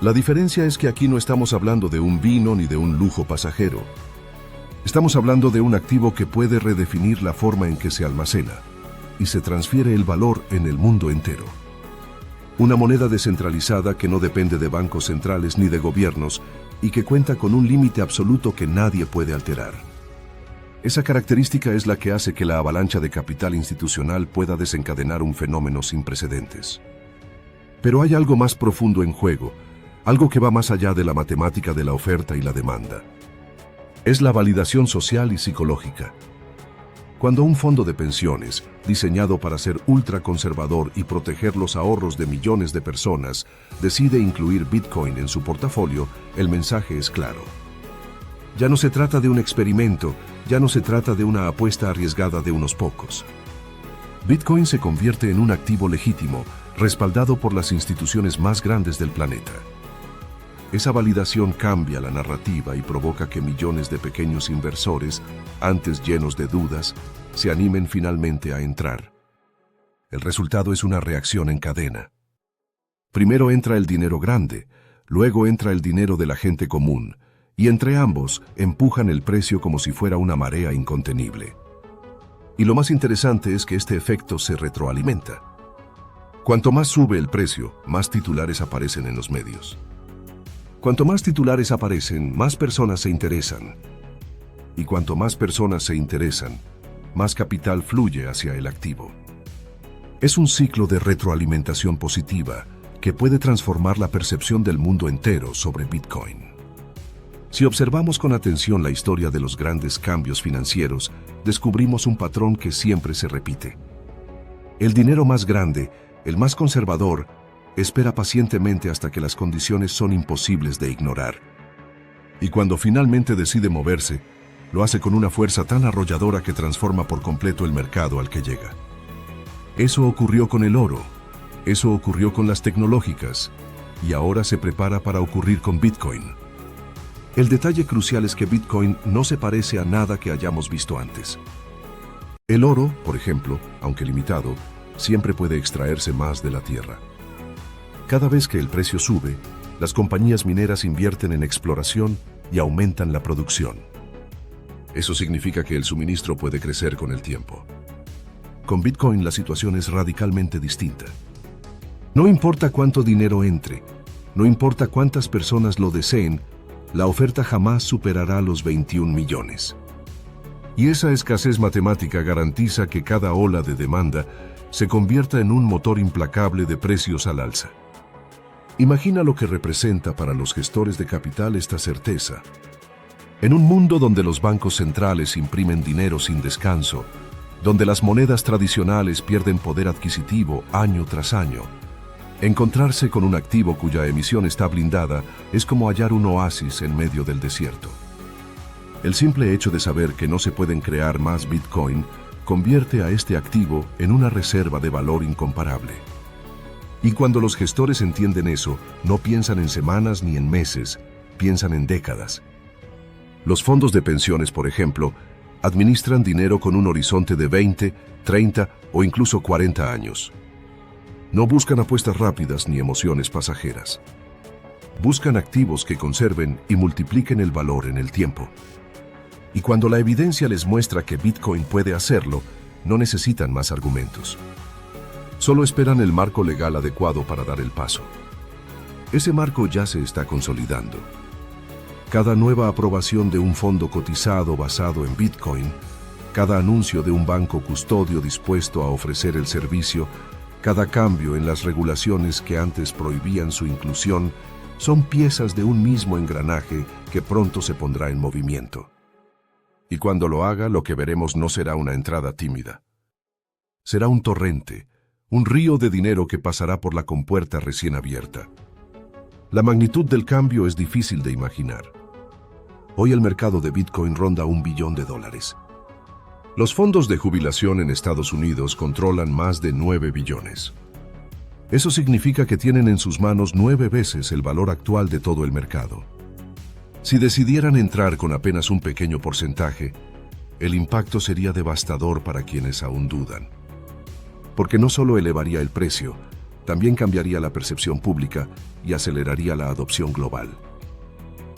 La diferencia es que aquí no estamos hablando de un vino ni de un lujo pasajero. Estamos hablando de un activo que puede redefinir la forma en que se almacena y se transfiere el valor en el mundo entero. Una moneda descentralizada que no depende de bancos centrales ni de gobiernos y que cuenta con un límite absoluto que nadie puede alterar. Esa característica es la que hace que la avalancha de capital institucional pueda desencadenar un fenómeno sin precedentes. Pero hay algo más profundo en juego, algo que va más allá de la matemática de la oferta y la demanda. Es la validación social y psicológica. Cuando un fondo de pensiones, diseñado para ser ultraconservador y proteger los ahorros de millones de personas, decide incluir Bitcoin en su portafolio, el mensaje es claro. Ya no se trata de un experimento, ya no se trata de una apuesta arriesgada de unos pocos. Bitcoin se convierte en un activo legítimo, respaldado por las instituciones más grandes del planeta. Esa validación cambia la narrativa y provoca que millones de pequeños inversores, antes llenos de dudas, se animen finalmente a entrar. El resultado es una reacción en cadena. Primero entra el dinero grande, luego entra el dinero de la gente común, y entre ambos empujan el precio como si fuera una marea incontenible. Y lo más interesante es que este efecto se retroalimenta. Cuanto más sube el precio, más titulares aparecen en los medios. Cuanto más titulares aparecen, más personas se interesan. Y cuanto más personas se interesan, más capital fluye hacia el activo. Es un ciclo de retroalimentación positiva que puede transformar la percepción del mundo entero sobre Bitcoin. Si observamos con atención la historia de los grandes cambios financieros, descubrimos un patrón que siempre se repite. El dinero más grande, el más conservador, espera pacientemente hasta que las condiciones son imposibles de ignorar. Y cuando finalmente decide moverse, lo hace con una fuerza tan arrolladora que transforma por completo el mercado al que llega. Eso ocurrió con el oro, eso ocurrió con las tecnológicas, y ahora se prepara para ocurrir con Bitcoin. El detalle crucial es que Bitcoin no se parece a nada que hayamos visto antes. El oro, por ejemplo, aunque limitado, siempre puede extraerse más de la tierra. Cada vez que el precio sube, las compañías mineras invierten en exploración y aumentan la producción. Eso significa que el suministro puede crecer con el tiempo. Con Bitcoin la situación es radicalmente distinta. No importa cuánto dinero entre, no importa cuántas personas lo deseen, la oferta jamás superará los 21 millones. Y esa escasez matemática garantiza que cada ola de demanda se convierta en un motor implacable de precios al alza. Imagina lo que representa para los gestores de capital esta certeza. En un mundo donde los bancos centrales imprimen dinero sin descanso, donde las monedas tradicionales pierden poder adquisitivo año tras año, encontrarse con un activo cuya emisión está blindada es como hallar un oasis en medio del desierto. El simple hecho de saber que no se pueden crear más Bitcoin convierte a este activo en una reserva de valor incomparable. Y cuando los gestores entienden eso, no piensan en semanas ni en meses, piensan en décadas. Los fondos de pensiones, por ejemplo, administran dinero con un horizonte de 20, 30 o incluso 40 años. No buscan apuestas rápidas ni emociones pasajeras. Buscan activos que conserven y multipliquen el valor en el tiempo. Y cuando la evidencia les muestra que Bitcoin puede hacerlo, no necesitan más argumentos. Solo esperan el marco legal adecuado para dar el paso. Ese marco ya se está consolidando. Cada nueva aprobación de un fondo cotizado basado en Bitcoin, cada anuncio de un banco custodio dispuesto a ofrecer el servicio, cada cambio en las regulaciones que antes prohibían su inclusión, son piezas de un mismo engranaje que pronto se pondrá en movimiento. Y cuando lo haga, lo que veremos no será una entrada tímida. Será un torrente, un río de dinero que pasará por la compuerta recién abierta. La magnitud del cambio es difícil de imaginar. Hoy el mercado de Bitcoin ronda $1 billón. Los fondos de jubilación en Estados Unidos controlan más de 9 billones. Eso significa que tienen en sus manos 9 veces el valor actual de todo el mercado. Si decidieran entrar con apenas un pequeño porcentaje, el impacto sería devastador para quienes aún dudan. Porque no solo elevaría el precio, también cambiaría la percepción pública y aceleraría la adopción global.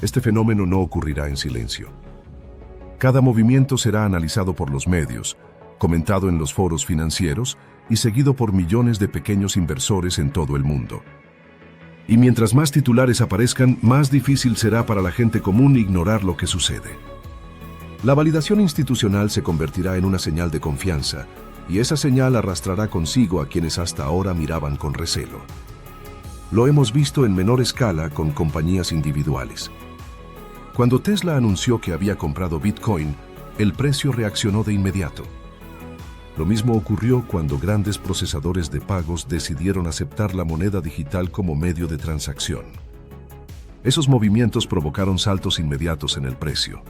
Este fenómeno no ocurrirá en silencio. Cada movimiento será analizado por los medios, comentado en los foros financieros y seguido por millones de pequeños inversores en todo el mundo. Y mientras más titulares aparezcan, más difícil será para la gente común ignorar lo que sucede. La validación institucional se convertirá en una señal de confianza, y esa señal arrastrará consigo a quienes hasta ahora miraban con recelo. Lo hemos visto en menor escala con compañías individuales. Cuando Tesla anunció que había comprado Bitcoin, el precio reaccionó de inmediato. Lo mismo ocurrió cuando grandes procesadores de pagos decidieron aceptar la moneda digital como medio de transacción. Esos movimientos provocaron saltos inmediatos en el precio.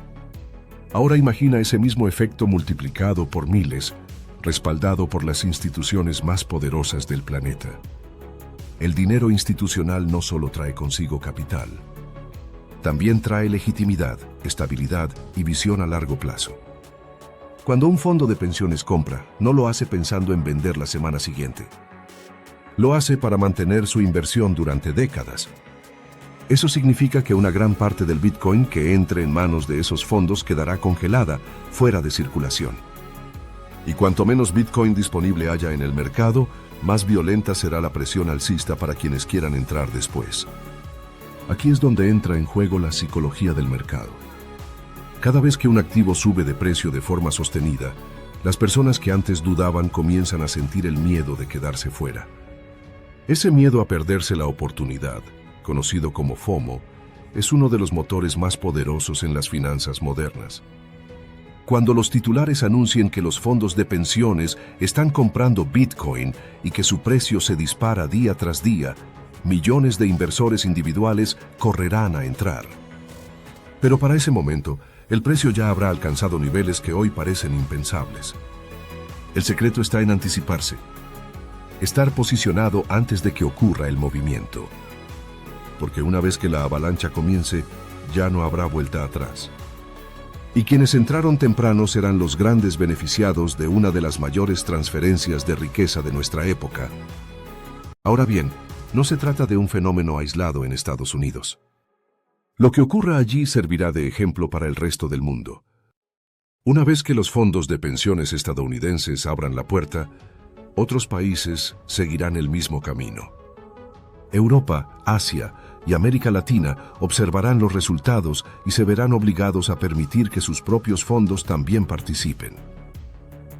Ahora imagina ese mismo efecto multiplicado por miles, respaldado por las instituciones más poderosas del planeta. El dinero institucional no solo trae consigo capital, también trae legitimidad, estabilidad y visión a largo plazo. Cuando un fondo de pensiones compra, no lo hace pensando en vender la semana siguiente. Lo hace para mantener su inversión durante décadas. Eso significa que una gran parte del Bitcoin que entre en manos de esos fondos quedará congelada, fuera de circulación. Y cuanto menos Bitcoin disponible haya en el mercado, más violenta será la presión alcista para quienes quieran entrar después. Aquí es donde entra en juego la psicología del mercado. Cada vez que un activo sube de precio de forma sostenida, las personas que antes dudaban comienzan a sentir el miedo de quedarse fuera. Ese miedo a perderse la oportunidad, conocido como FOMO, es uno de los motores más poderosos en las finanzas modernas. Cuando los titulares anuncien que los fondos de pensiones están comprando Bitcoin y que su precio se dispara día tras día, millones de inversores individuales correrán a entrar. Pero para ese momento, el precio ya habrá alcanzado niveles que hoy parecen impensables. El secreto está en anticiparse, estar posicionado antes de que ocurra el movimiento. Porque una vez que la avalancha comience, ya no habrá vuelta atrás. Y quienes entraron temprano serán los grandes beneficiados de una de las mayores transferencias de riqueza de nuestra época. Ahora bien, no se trata de un fenómeno aislado en Estados Unidos. Lo que ocurra allí servirá de ejemplo para el resto del mundo. Una vez que los fondos de pensiones estadounidenses abran la puerta, otros países seguirán el mismo camino. Europa, Asia y América Latina observarán los resultados y se verán obligados a permitir que sus propios fondos también participen.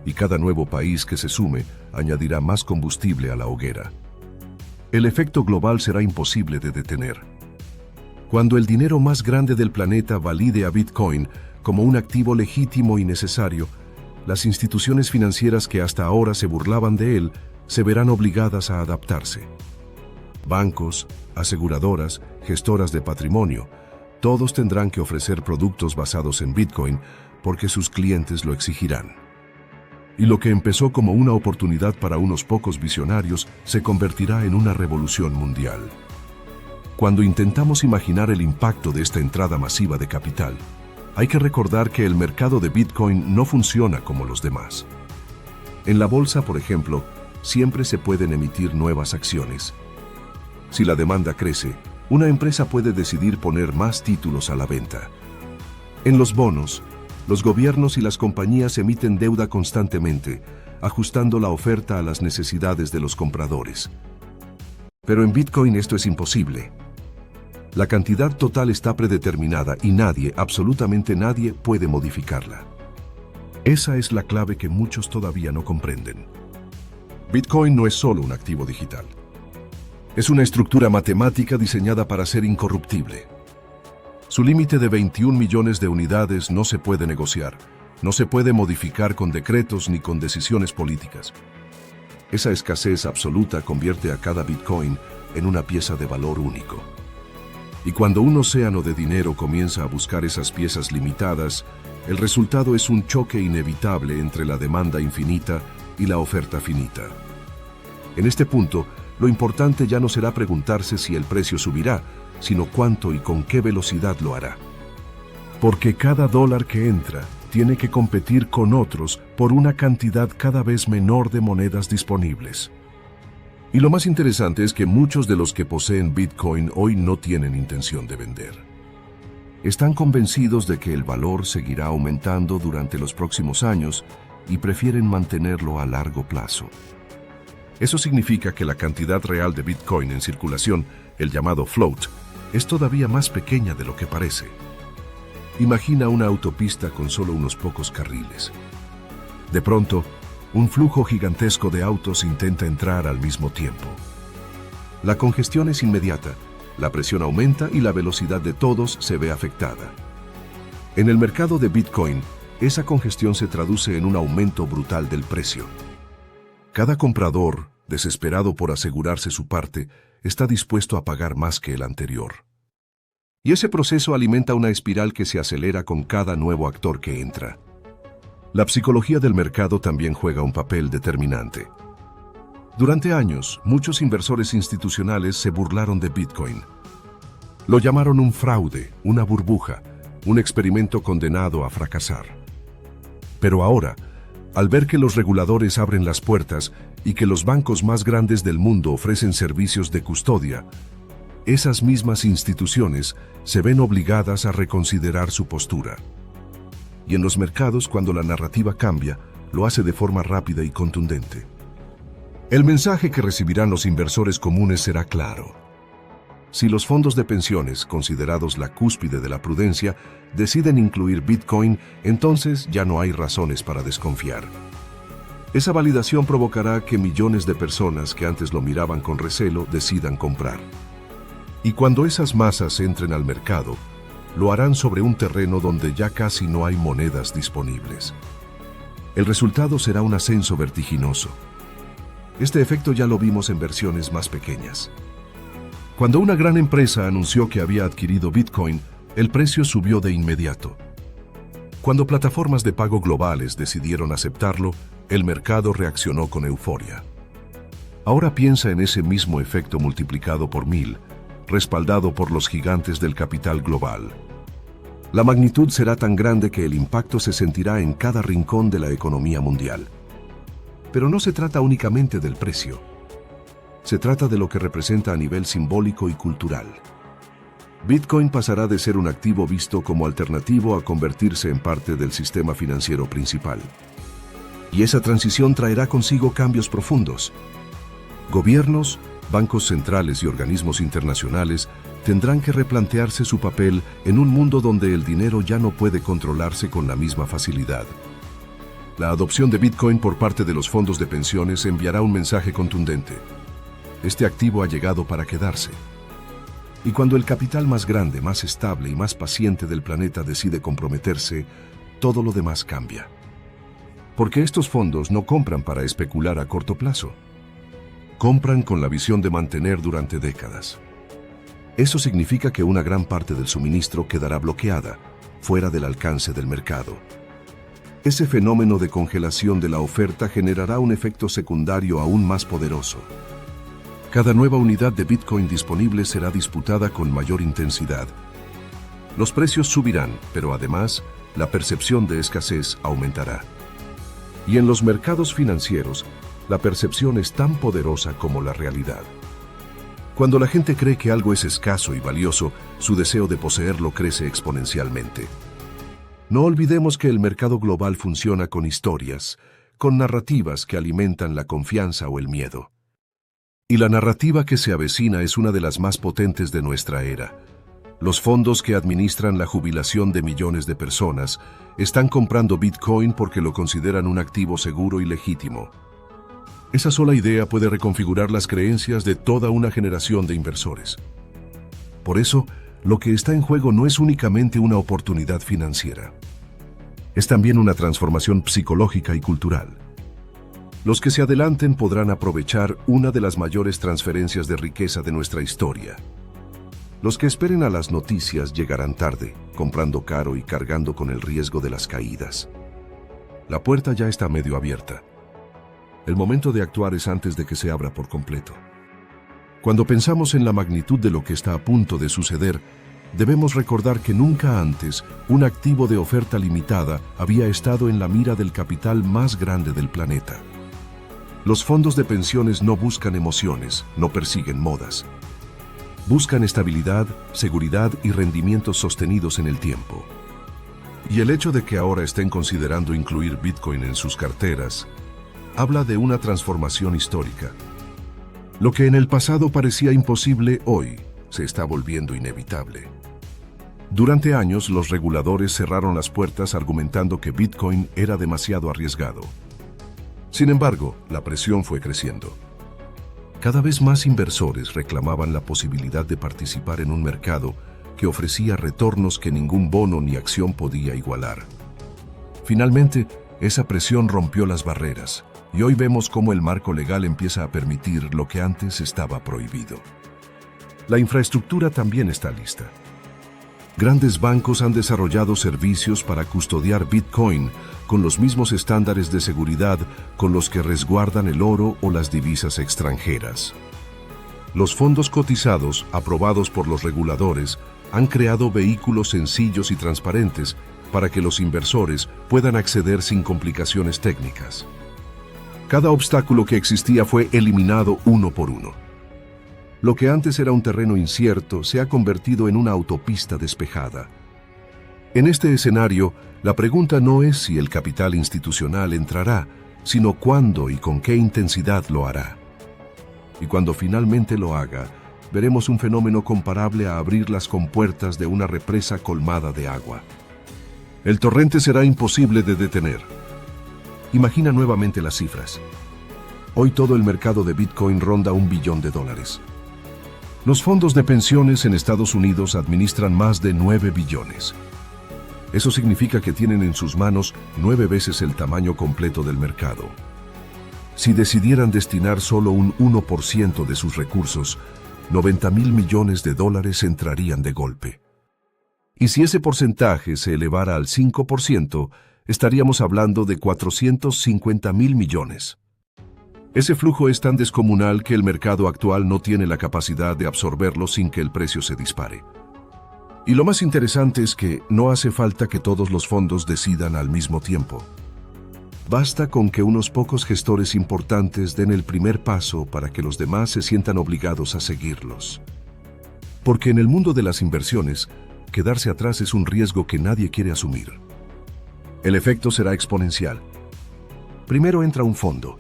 Y cada nuevo país que se sume añadirá más combustible a la hoguera. El efecto global será imposible de detener. Cuando el dinero más grande del planeta valide a Bitcoin como un activo legítimo y necesario, las instituciones financieras que hasta ahora se burlaban de él se verán obligadas a adaptarse. Bancos, aseguradoras, gestoras de patrimonio, todos tendrán que ofrecer productos basados en Bitcoin porque sus clientes lo exigirán. Y lo que empezó como una oportunidad para unos pocos visionarios se convertirá en una revolución mundial. Cuando intentamos imaginar el impacto de esta entrada masiva de capital, hay que recordar que el mercado de Bitcoin no funciona como los demás. En la bolsa, por ejemplo, siempre se pueden emitir nuevas acciones. Si la demanda crece, una empresa puede decidir poner más títulos a la venta. En los bonos, los gobiernos y las compañías emiten deuda constantemente, ajustando la oferta a las necesidades de los compradores. Pero en Bitcoin esto es imposible. La cantidad total está predeterminada y nadie, absolutamente nadie, puede modificarla. Esa es la clave que muchos todavía no comprenden. Bitcoin no es solo un activo digital. Es una estructura matemática diseñada para ser incorruptible. Su límite de 21 millones de unidades no se puede negociar, no se puede modificar con decretos ni con decisiones políticas. Esa escasez absoluta convierte a cada Bitcoin en una pieza de valor único. Y cuando un océano de dinero comienza a buscar esas piezas limitadas, el resultado es un choque inevitable entre la demanda infinita y la oferta finita. En este punto, lo importante ya no será preguntarse si el precio subirá, sino cuánto y con qué velocidad lo hará. Porque cada dólar que entra tiene que competir con otros por una cantidad cada vez menor de monedas disponibles. Y lo más interesante es que muchos de los que poseen Bitcoin hoy no tienen intención de vender. Están convencidos de que el valor seguirá aumentando durante los próximos años y prefieren mantenerlo a largo plazo. Eso significa que la cantidad real de Bitcoin en circulación, el llamado float, es todavía más pequeña de lo que parece. Imagina una autopista con solo unos pocos carriles. De pronto, un flujo gigantesco de autos intenta entrar al mismo tiempo. La congestión es inmediata, la presión aumenta y la velocidad de todos se ve afectada. En el mercado de Bitcoin, esa congestión se traduce en un aumento brutal del precio. Cada comprador, desesperado por asegurarse su parte, está dispuesto a pagar más que el anterior. Y ese proceso alimenta una espiral que se acelera con cada nuevo actor que entra. La psicología del mercado también juega un papel determinante. Durante años, muchos inversores institucionales se burlaron de Bitcoin. Lo llamaron un fraude, una burbuja, un experimento condenado a fracasar. Pero ahora, al ver que los reguladores abren las puertas y que los bancos más grandes del mundo ofrecen servicios de custodia, esas mismas instituciones se ven obligadas a reconsiderar su postura. Y en los mercados, cuando la narrativa cambia, lo hace de forma rápida y contundente. El mensaje que recibirán los inversores comunes será claro. Si los fondos de pensiones, considerados la cúspide de la prudencia, deciden incluir Bitcoin, entonces ya no hay razones para desconfiar. Esa validación provocará que millones de personas que antes lo miraban con recelo decidan comprar. Y cuando esas masas entren al mercado, lo harán sobre un terreno donde ya casi no hay monedas disponibles. El resultado será un ascenso vertiginoso. Este efecto ya lo vimos en versiones más pequeñas. Cuando una gran empresa anunció que había adquirido Bitcoin, el precio subió de inmediato. Cuando plataformas de pago globales decidieron aceptarlo, el mercado reaccionó con euforia. Ahora piensa en ese mismo efecto multiplicado por 1000, respaldado por los gigantes del capital global. La magnitud será tan grande que el impacto se sentirá en cada rincón de la economía mundial. Pero no se trata únicamente del precio. Se trata de lo que representa a nivel simbólico y cultural. Bitcoin pasará de ser un activo visto como alternativo a convertirse en parte del sistema financiero principal. Y esa transición traerá consigo cambios profundos. Gobiernos, bancos centrales y organismos internacionales tendrán que replantearse su papel en un mundo donde el dinero ya no puede controlarse con la misma facilidad. La adopción de Bitcoin por parte de los fondos de pensiones enviará un mensaje contundente. Este activo ha llegado para quedarse. Y cuando el capital más grande, más estable y más paciente del planeta decide comprometerse, todo lo demás cambia. Porque estos fondos no compran para especular a corto plazo. Compran con la visión de mantener durante décadas. Eso significa que una gran parte del suministro quedará bloqueada, fuera del alcance del mercado. Ese fenómeno de congelación de la oferta generará un efecto secundario aún más poderoso. Cada nueva unidad de Bitcoin disponible será disputada con mayor intensidad. Los precios subirán, pero además, la percepción de escasez aumentará. Y en los mercados financieros, la percepción es tan poderosa como la realidad. Cuando la gente cree que algo es escaso y valioso, su deseo de poseerlo crece exponencialmente. No olvidemos que el mercado global funciona con historias, con narrativas que alimentan la confianza o el miedo. Y la narrativa que se avecina es una de las más potentes de nuestra era. Los fondos que administran la jubilación de millones de personas están comprando Bitcoin porque lo consideran un activo seguro y legítimo. Esa sola idea puede reconfigurar las creencias de toda una generación de inversores. Por eso, lo que está en juego no es únicamente una oportunidad financiera. Es también una transformación psicológica y cultural. Los que se adelanten podrán aprovechar una de las mayores transferencias de riqueza de nuestra historia. Los que esperen a las noticias llegarán tarde, comprando caro y cargando con el riesgo de las caídas. La puerta ya está medio abierta. El momento de actuar es antes de que se abra por completo. Cuando pensamos en la magnitud de lo que está a punto de suceder, debemos recordar que nunca antes un activo de oferta limitada había estado en la mira del capital más grande del planeta. Los fondos de pensiones no buscan emociones, no persiguen modas. Buscan estabilidad, seguridad y rendimientos sostenidos en el tiempo. Y el hecho de que ahora estén considerando incluir Bitcoin en sus carteras habla de una transformación histórica. Lo que en el pasado parecía imposible, hoy se está volviendo inevitable. Durante años, los reguladores cerraron las puertas argumentando que Bitcoin era demasiado arriesgado. Sin embargo, la presión fue creciendo. Cada vez más inversores reclamaban la posibilidad de participar en un mercado que ofrecía retornos que ningún bono ni acción podía igualar. Finalmente, esa presión rompió las barreras, y hoy vemos cómo el marco legal empieza a permitir lo que antes estaba prohibido. La infraestructura también está lista. Grandes bancos han desarrollado servicios para custodiar Bitcoin con los mismos estándares de seguridad con los que resguardan el oro o las divisas extranjeras. Los fondos cotizados, aprobados por los reguladores, han creado vehículos sencillos y transparentes para que los inversores puedan acceder sin complicaciones técnicas. Cada obstáculo que existía fue eliminado uno por uno. Lo que antes era un terreno incierto se ha convertido en una autopista despejada. En este escenario, la pregunta no es si el capital institucional entrará, sino cuándo y con qué intensidad lo hará. Y cuando finalmente lo haga, veremos un fenómeno comparable a abrir las compuertas de una represa colmada de agua. El torrente será imposible de detener. Imagina nuevamente las cifras. Hoy todo el mercado de Bitcoin ronda $1 billón. Los fondos de pensiones en Estados Unidos administran más de 9 billones. Eso significa que tienen en sus manos 9 veces el tamaño completo del mercado. Si decidieran destinar solo un 1% de sus recursos, $90.000 millones entrarían de golpe. Y si ese porcentaje se elevara al 5%, estaríamos hablando de $450.000 millones. Ese flujo es tan descomunal que el mercado actual no tiene la capacidad de absorberlo sin que el precio se dispare. Y lo más interesante es que no hace falta que todos los fondos decidan al mismo tiempo. Basta con que unos pocos gestores importantes den el primer paso para que los demás se sientan obligados a seguirlos. Porque en el mundo de las inversiones, quedarse atrás es un riesgo que nadie quiere asumir. El efecto será exponencial. Primero entra un fondo,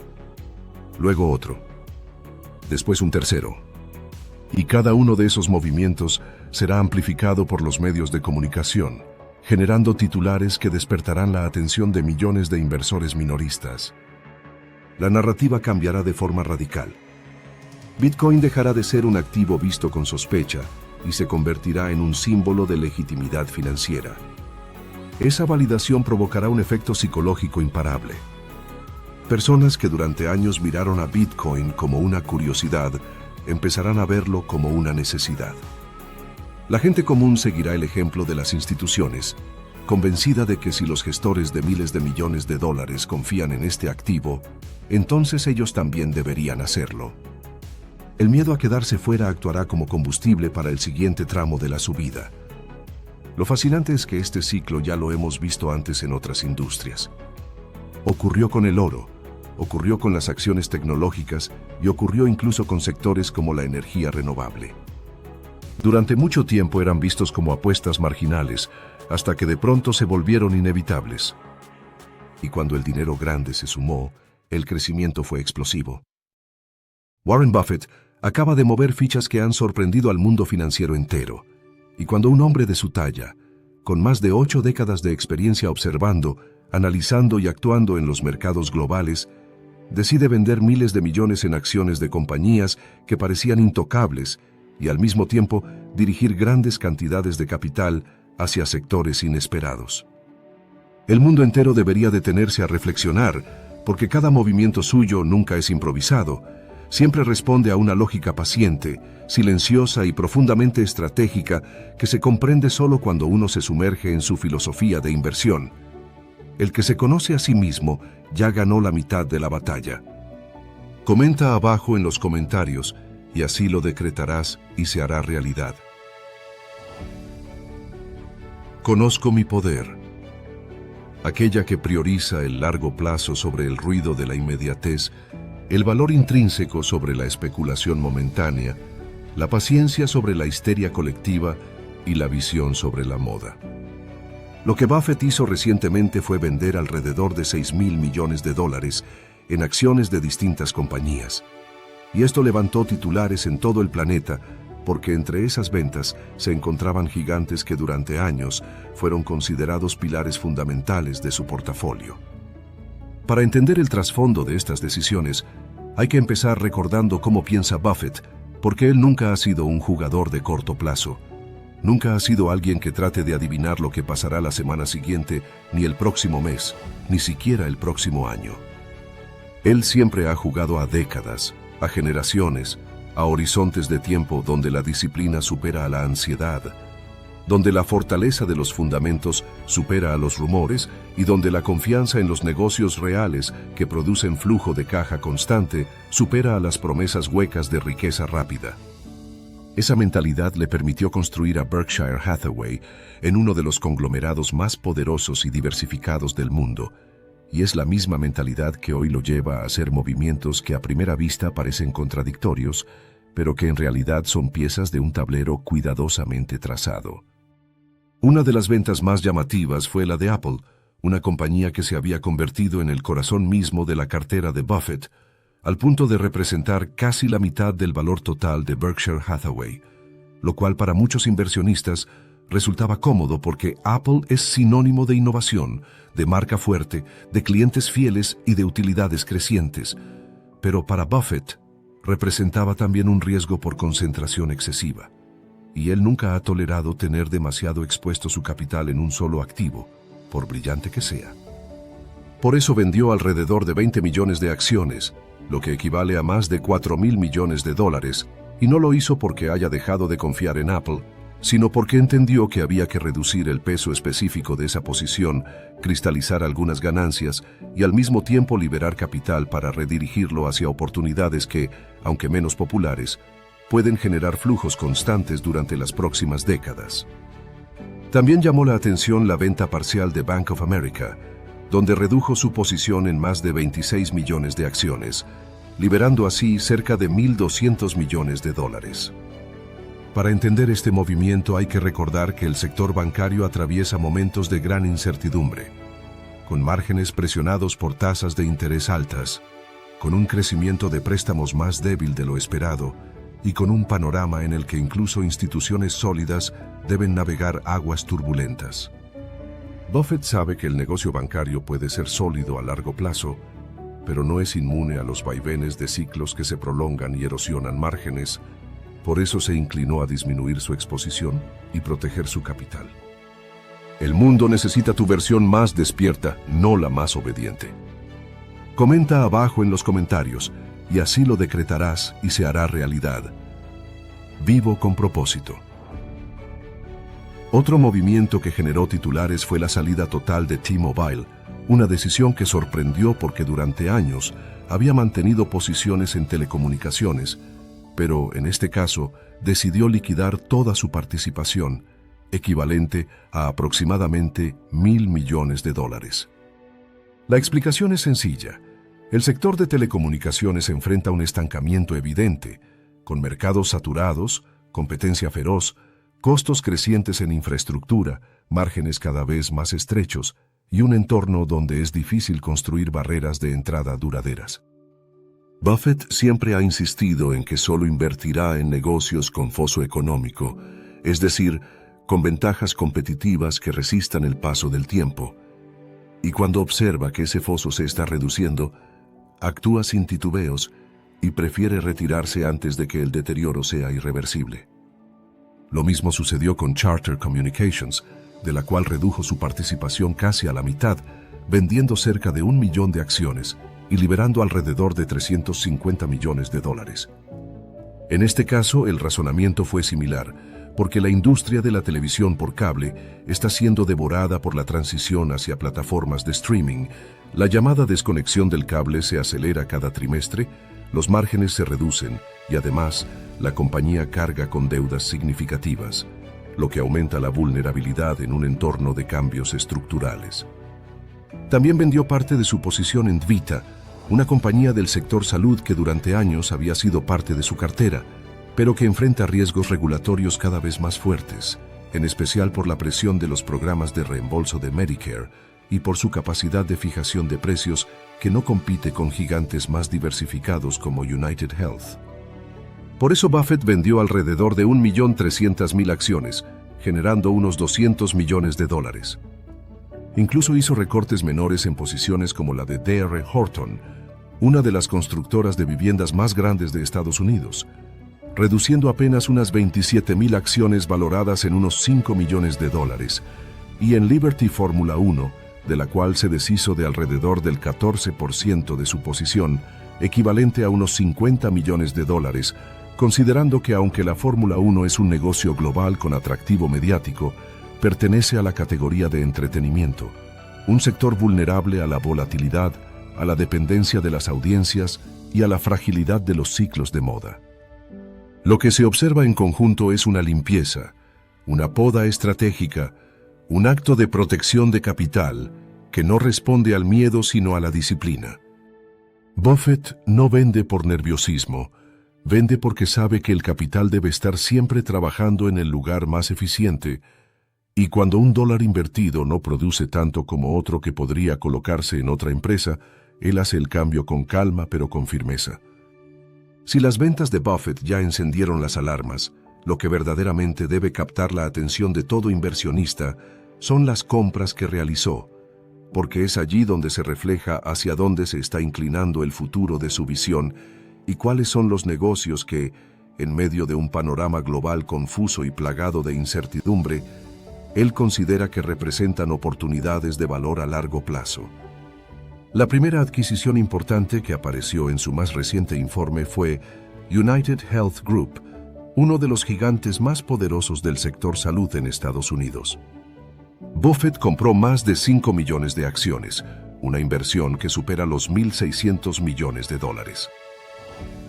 luego otro, después un tercero. Y cada uno de esos movimientos será amplificado por los medios de comunicación, generando titulares que despertarán la atención de millones de inversores minoristas. La narrativa cambiará de forma radical. Bitcoin dejará de ser un activo visto con sospecha y se convertirá en un símbolo de legitimidad financiera. Esa validación provocará un efecto psicológico imparable. Personas que durante años miraron a Bitcoin como una curiosidad, empezarán a verlo como una necesidad. La gente común seguirá el ejemplo de las instituciones, convencida de que si los gestores de miles de millones de dólares confían en este activo, entonces ellos también deberían hacerlo. El miedo a quedarse fuera actuará como combustible para el siguiente tramo de la subida. Lo fascinante es que este ciclo ya lo hemos visto antes en otras industrias. Ocurrió con el oro, ocurrió con las acciones tecnológicas y ocurrió incluso con sectores como la energía renovable. Durante mucho tiempo eran vistos como apuestas marginales, hasta que de pronto se volvieron inevitables. Y cuando el dinero grande se sumó, el crecimiento fue explosivo. Warren Buffett acaba de mover fichas que han sorprendido al mundo financiero entero. Y cuando un hombre de su talla, con más de 8 décadas de experiencia observando, analizando y actuando en los mercados globales, decide vender miles de millones en acciones de compañías que parecían intocables y al mismo tiempo dirigir grandes cantidades de capital hacia sectores inesperados. El mundo entero debería detenerse a reflexionar, porque cada movimiento suyo nunca es improvisado, siempre responde a una lógica paciente, silenciosa y profundamente estratégica que se comprende solo cuando uno se sumerge en su filosofía de inversión. El que se conoce a sí mismo ya ganó la mitad de la batalla. Comenta abajo en los comentarios y así lo decretarás y se hará realidad. Conozco mi poder, aquella que prioriza el largo plazo sobre el ruido de la inmediatez, el valor intrínseco sobre la especulación momentánea, la paciencia sobre la histeria colectiva y la visión sobre la moda. Lo que Buffett hizo recientemente fue vender alrededor de $6.000 millones en acciones de distintas compañías. Y esto levantó titulares en todo el planeta, porque entre esas ventas se encontraban gigantes que durante años fueron considerados pilares fundamentales de su portafolio. Para entender el trasfondo de estas decisiones, Hay que empezar recordando cómo piensa Buffett, porque él nunca ha sido un jugador de corto plazo. Nunca ha sido alguien que trate de adivinar lo que pasará la semana siguiente, ni el próximo mes, ni siquiera el próximo año. Él siempre ha jugado a décadas, a generaciones, a horizontes de tiempo donde la disciplina supera a la ansiedad, donde la fortaleza de los fundamentos supera a los rumores y donde la confianza en los negocios reales que producen flujo de caja constante supera a las promesas huecas de riqueza rápida. Esa mentalidad le permitió construir a Berkshire Hathaway en uno de los conglomerados más poderosos y diversificados del mundo, y es la misma mentalidad que hoy lo lleva a hacer movimientos que a primera vista parecen contradictorios, pero que en realidad son piezas de un tablero cuidadosamente trazado. Una de las ventas más llamativas fue la de Apple, una compañía que se había convertido en el corazón mismo de la cartera de Buffett, al punto de representar casi la mitad del valor total de Berkshire Hathaway, lo cual para muchos inversionistas resultaba cómodo porque Apple es sinónimo de innovación, de marca fuerte, de clientes fieles y de utilidades crecientes. Pero para Buffett representaba también un riesgo por concentración excesiva, y él nunca ha tolerado tener demasiado expuesto su capital en un solo activo, por brillante que sea. Por eso vendió alrededor de 20 millones de acciones, lo que equivale a más de 4.000 millones de dólares, y no lo hizo porque haya dejado de confiar en Apple, sino porque entendió que había que reducir el peso específico de esa posición, cristalizar algunas ganancias y al mismo tiempo liberar capital para redirigirlo hacia oportunidades que, aunque menos populares, pueden generar flujos constantes durante las próximas décadas. También llamó la atención la venta parcial de Bank of America, donde redujo su posición en más de 26 millones de acciones, liberando así cerca de 1.200 millones de dólares. Para entender este movimiento hay que recordar que el sector bancario atraviesa momentos de gran incertidumbre, con márgenes presionados por tasas de interés altas, con un crecimiento de préstamos más débil de lo esperado y con un panorama en el que incluso instituciones sólidas deben navegar aguas turbulentas. Buffett sabe que el negocio bancario puede ser sólido a largo plazo, pero no es inmune a los vaivenes de ciclos que se prolongan y erosionan márgenes. Por eso se inclinó a disminuir su exposición y proteger su capital. El mundo necesita tu versión más despierta, no la más obediente. Comenta abajo en los comentarios, y así lo decretarás y se hará realidad. Vivo con propósito. Otro movimiento que generó titulares fue la salida total de T-Mobile, una decisión que sorprendió porque durante años había mantenido posiciones en telecomunicaciones, pero en este caso decidió liquidar toda su participación, equivalente a aproximadamente 1.000 millones de dólares. La explicación es sencilla. El sector de telecomunicaciones enfrenta un estancamiento evidente, con mercados saturados, competencia feroz, costos crecientes en infraestructura, márgenes cada vez más estrechos y un entorno donde es difícil construir barreras de entrada duraderas. Buffett siempre ha insistido en que solo invertirá en negocios con foso económico, es decir, con ventajas competitivas que resistan el paso del tiempo. Y cuando observa que ese foso se está reduciendo, actúa sin titubeos y prefiere retirarse antes de que el deterioro sea irreversible. Lo mismo sucedió con Charter Communications, de la cual redujo su participación casi a la mitad, vendiendo cerca de 1 millón de acciones y liberando alrededor de 350 millones de dólares. En este caso, el razonamiento fue similar, porque la industria de la televisión por cable está siendo devorada por la transición hacia plataformas de streaming, la llamada desconexión del cable se acelera cada trimestre, los márgenes se reducen y además la compañía carga con deudas significativas, lo que aumenta la vulnerabilidad en un entorno de cambios estructurales. También vendió parte de su posición en DaVita, una compañía del sector salud que durante años había sido parte de su cartera, pero que enfrenta riesgos regulatorios cada vez más fuertes, en especial por la presión de los programas de reembolso de Medicare y por su capacidad de fijación de precios que no compite con gigantes más diversificados como United Health. Por eso Buffett vendió alrededor de 1.300.000 acciones, generando unos 200 millones de dólares. Incluso hizo recortes menores en posiciones como la de D.R. Horton, una de las constructoras de viviendas más grandes de Estados Unidos, reduciendo apenas unas 27,000 acciones valoradas en unos $5 millones, y en Liberty Fórmula 1, de la cual se deshizo de alrededor del 14% de su posición, equivalente a unos $50 millones, considerando que aunque la Fórmula 1 es un negocio global con atractivo mediático, pertenece a la categoría de entretenimiento, un sector vulnerable a la volatilidad, a la dependencia de las audiencias y a la fragilidad de los ciclos de moda. Lo que se observa en conjunto es una limpieza, una poda estratégica, un acto de protección de capital que no responde al miedo sino a la disciplina. Buffett no vende por nerviosismo, vende porque sabe que el capital debe estar siempre trabajando en el lugar más eficiente, y cuando un dólar invertido no produce tanto como otro que podría colocarse en otra empresa, él hace el cambio con calma pero con firmeza. Si las ventas de Buffett ya encendieron las alarmas, lo que verdaderamente debe captar la atención de todo inversionista son las compras que realizó, porque es allí donde se refleja hacia dónde se está inclinando el futuro de su visión y cuáles son los negocios que, en medio de un panorama global confuso y plagado de incertidumbre, él considera que representan oportunidades de valor a largo plazo. La primera adquisición importante que apareció en su más reciente informe fue United Health Group, uno de los gigantes más poderosos del sector salud en Estados Unidos. Buffett compró más de 5 millones de acciones, una inversión que supera los $1.600 millones.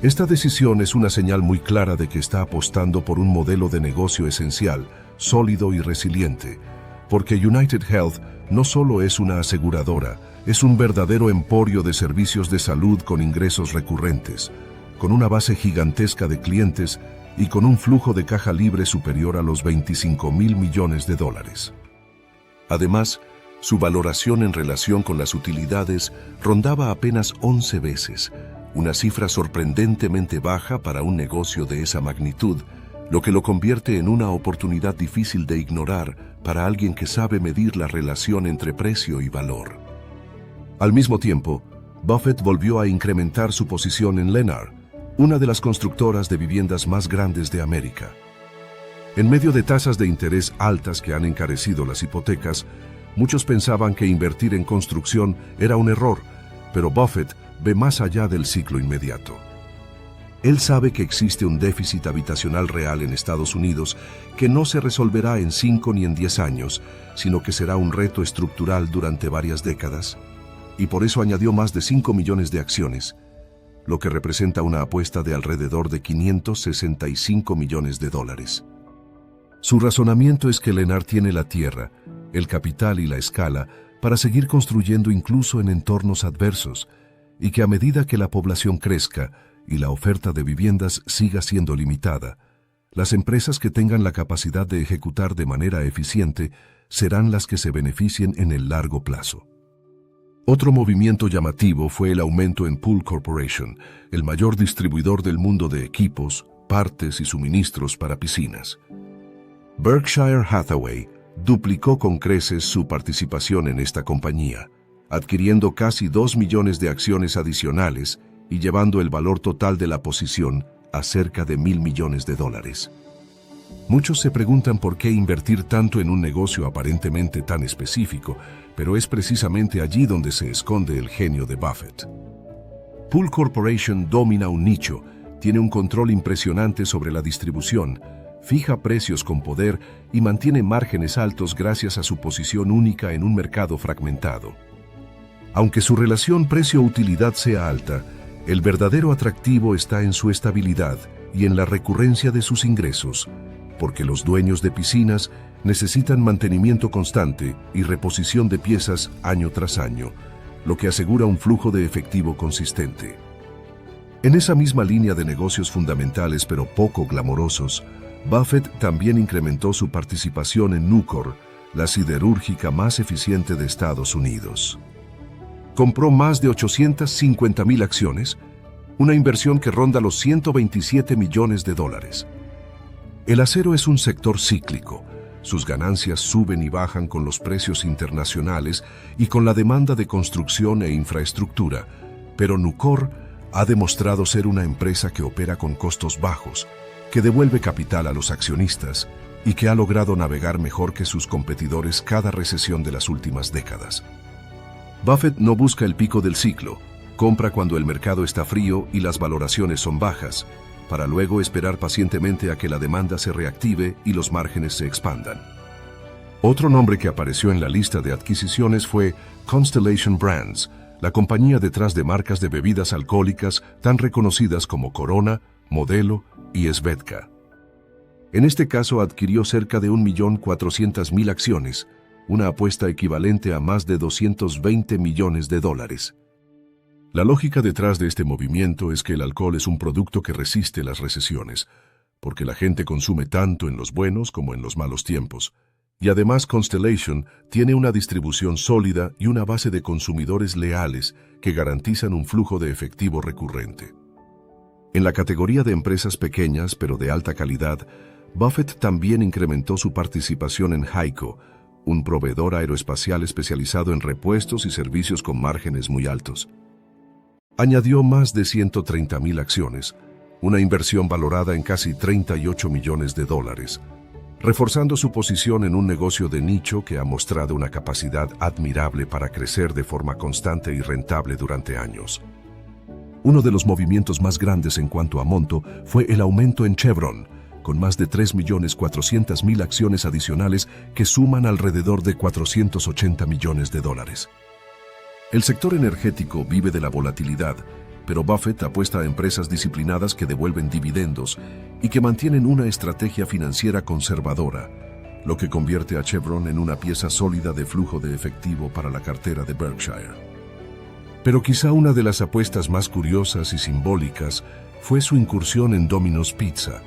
Esta decisión es una señal muy clara de que está apostando por un modelo de negocio esencial, sólido y resiliente, porque United Health no solo es una aseguradora, es un verdadero emporio de servicios de salud con ingresos recurrentes, con una base gigantesca de clientes y con un flujo de caja libre superior a los $25,000 millones. Además, su valoración en relación con las utilidades rondaba apenas 11 veces, una cifra sorprendentemente baja para un negocio de esa magnitud, lo que lo convierte en una oportunidad difícil de ignorar para alguien que sabe medir la relación entre precio y valor. Al mismo tiempo, Buffett volvió a incrementar su posición en Lennar, una de las constructoras de viviendas más grandes de América. En medio de tasas de interés altas que han encarecido las hipotecas, muchos pensaban que invertir en construcción era un error, pero Buffett ve más allá del ciclo inmediato. Él sabe que existe un déficit habitacional real en Estados Unidos que no se resolverá en 5 ni en 10 años, sino que será un reto estructural durante varias décadas, y por eso añadió más de 5 millones de acciones, lo que representa una apuesta de alrededor de $565 millones. Su razonamiento es que Lennar tiene la tierra, el capital y la escala para seguir construyendo incluso en entornos adversos, y que a medida que la población crezca y la oferta de viviendas siga siendo limitada, las empresas que tengan la capacidad de ejecutar de manera eficiente serán las que se beneficien en el largo plazo. Otro movimiento llamativo fue el aumento en Pool Corporation, el mayor distribuidor del mundo de equipos, partes y suministros para piscinas. Berkshire Hathaway duplicó con creces su participación en esta compañía, adquiriendo casi 2 millones de acciones adicionales y llevando el valor total de la posición a cerca de $1.000 millones. Muchos se preguntan por qué invertir tanto en un negocio aparentemente tan específico, pero es precisamente allí donde se esconde el genio de Buffett. Pool Corporation domina un nicho, tiene un control impresionante sobre la distribución, fija precios con poder y mantiene márgenes altos gracias a su posición única en un mercado fragmentado. Aunque su relación precio-utilidad sea alta, el verdadero atractivo está en su estabilidad y en la recurrencia de sus ingresos, porque los dueños de piscinas necesitan mantenimiento constante y reposición de piezas año tras año, lo que asegura un flujo de efectivo consistente. En esa misma línea de negocios fundamentales pero poco glamorosos, Buffett también incrementó su participación en Nucor, la siderúrgica más eficiente de Estados Unidos. Compró más de 850,000 acciones, una inversión que ronda los $127 millones. El acero es un sector cíclico. Sus ganancias suben y bajan con los precios internacionales y con la demanda de construcción e infraestructura, Pero Nucor ha demostrado ser una empresa que opera con costos bajos, que devuelve capital a los accionistas y que ha logrado navegar mejor que sus competidores cada recesión de las últimas décadas. Buffett no busca el pico del ciclo, compra cuando el mercado está frío y las valoraciones son bajas, para luego esperar pacientemente a que la demanda se reactive y los márgenes se expandan. Otro nombre que apareció en la lista de adquisiciones fue Constellation Brands, la compañía detrás de marcas de bebidas alcohólicas tan reconocidas como Corona, Modelo y Svedka. En este caso adquirió cerca de 1.400.000 acciones, una apuesta equivalente a más de $220 millones. La lógica detrás de este movimiento es que el alcohol es un producto que resiste las recesiones, porque la gente consume tanto en los buenos como en los malos tiempos. Y además Constellation tiene una distribución sólida y una base de consumidores leales que garantizan un flujo de efectivo recurrente. En la categoría de empresas pequeñas pero de alta calidad, Buffett también incrementó su participación en HEICO, un proveedor aeroespacial especializado en repuestos y servicios con márgenes muy altos. Añadió más de 130.000 acciones, una inversión valorada en casi $38 millones, reforzando su posición en un negocio de nicho que ha mostrado una capacidad admirable para crecer de forma constante y rentable durante años. Uno de los movimientos más grandes en cuanto a monto fue el aumento en Chevron, con más de 3.400.000 acciones adicionales que suman alrededor de $480 millones. El sector energético vive de la volatilidad, pero Buffett apuesta a empresas disciplinadas que devuelven dividendos y que mantienen una estrategia financiera conservadora, lo que convierte a Chevron en una pieza sólida de flujo de efectivo para la cartera de Berkshire. Pero quizá una de las apuestas más curiosas y simbólicas fue su incursión en Domino's Pizza,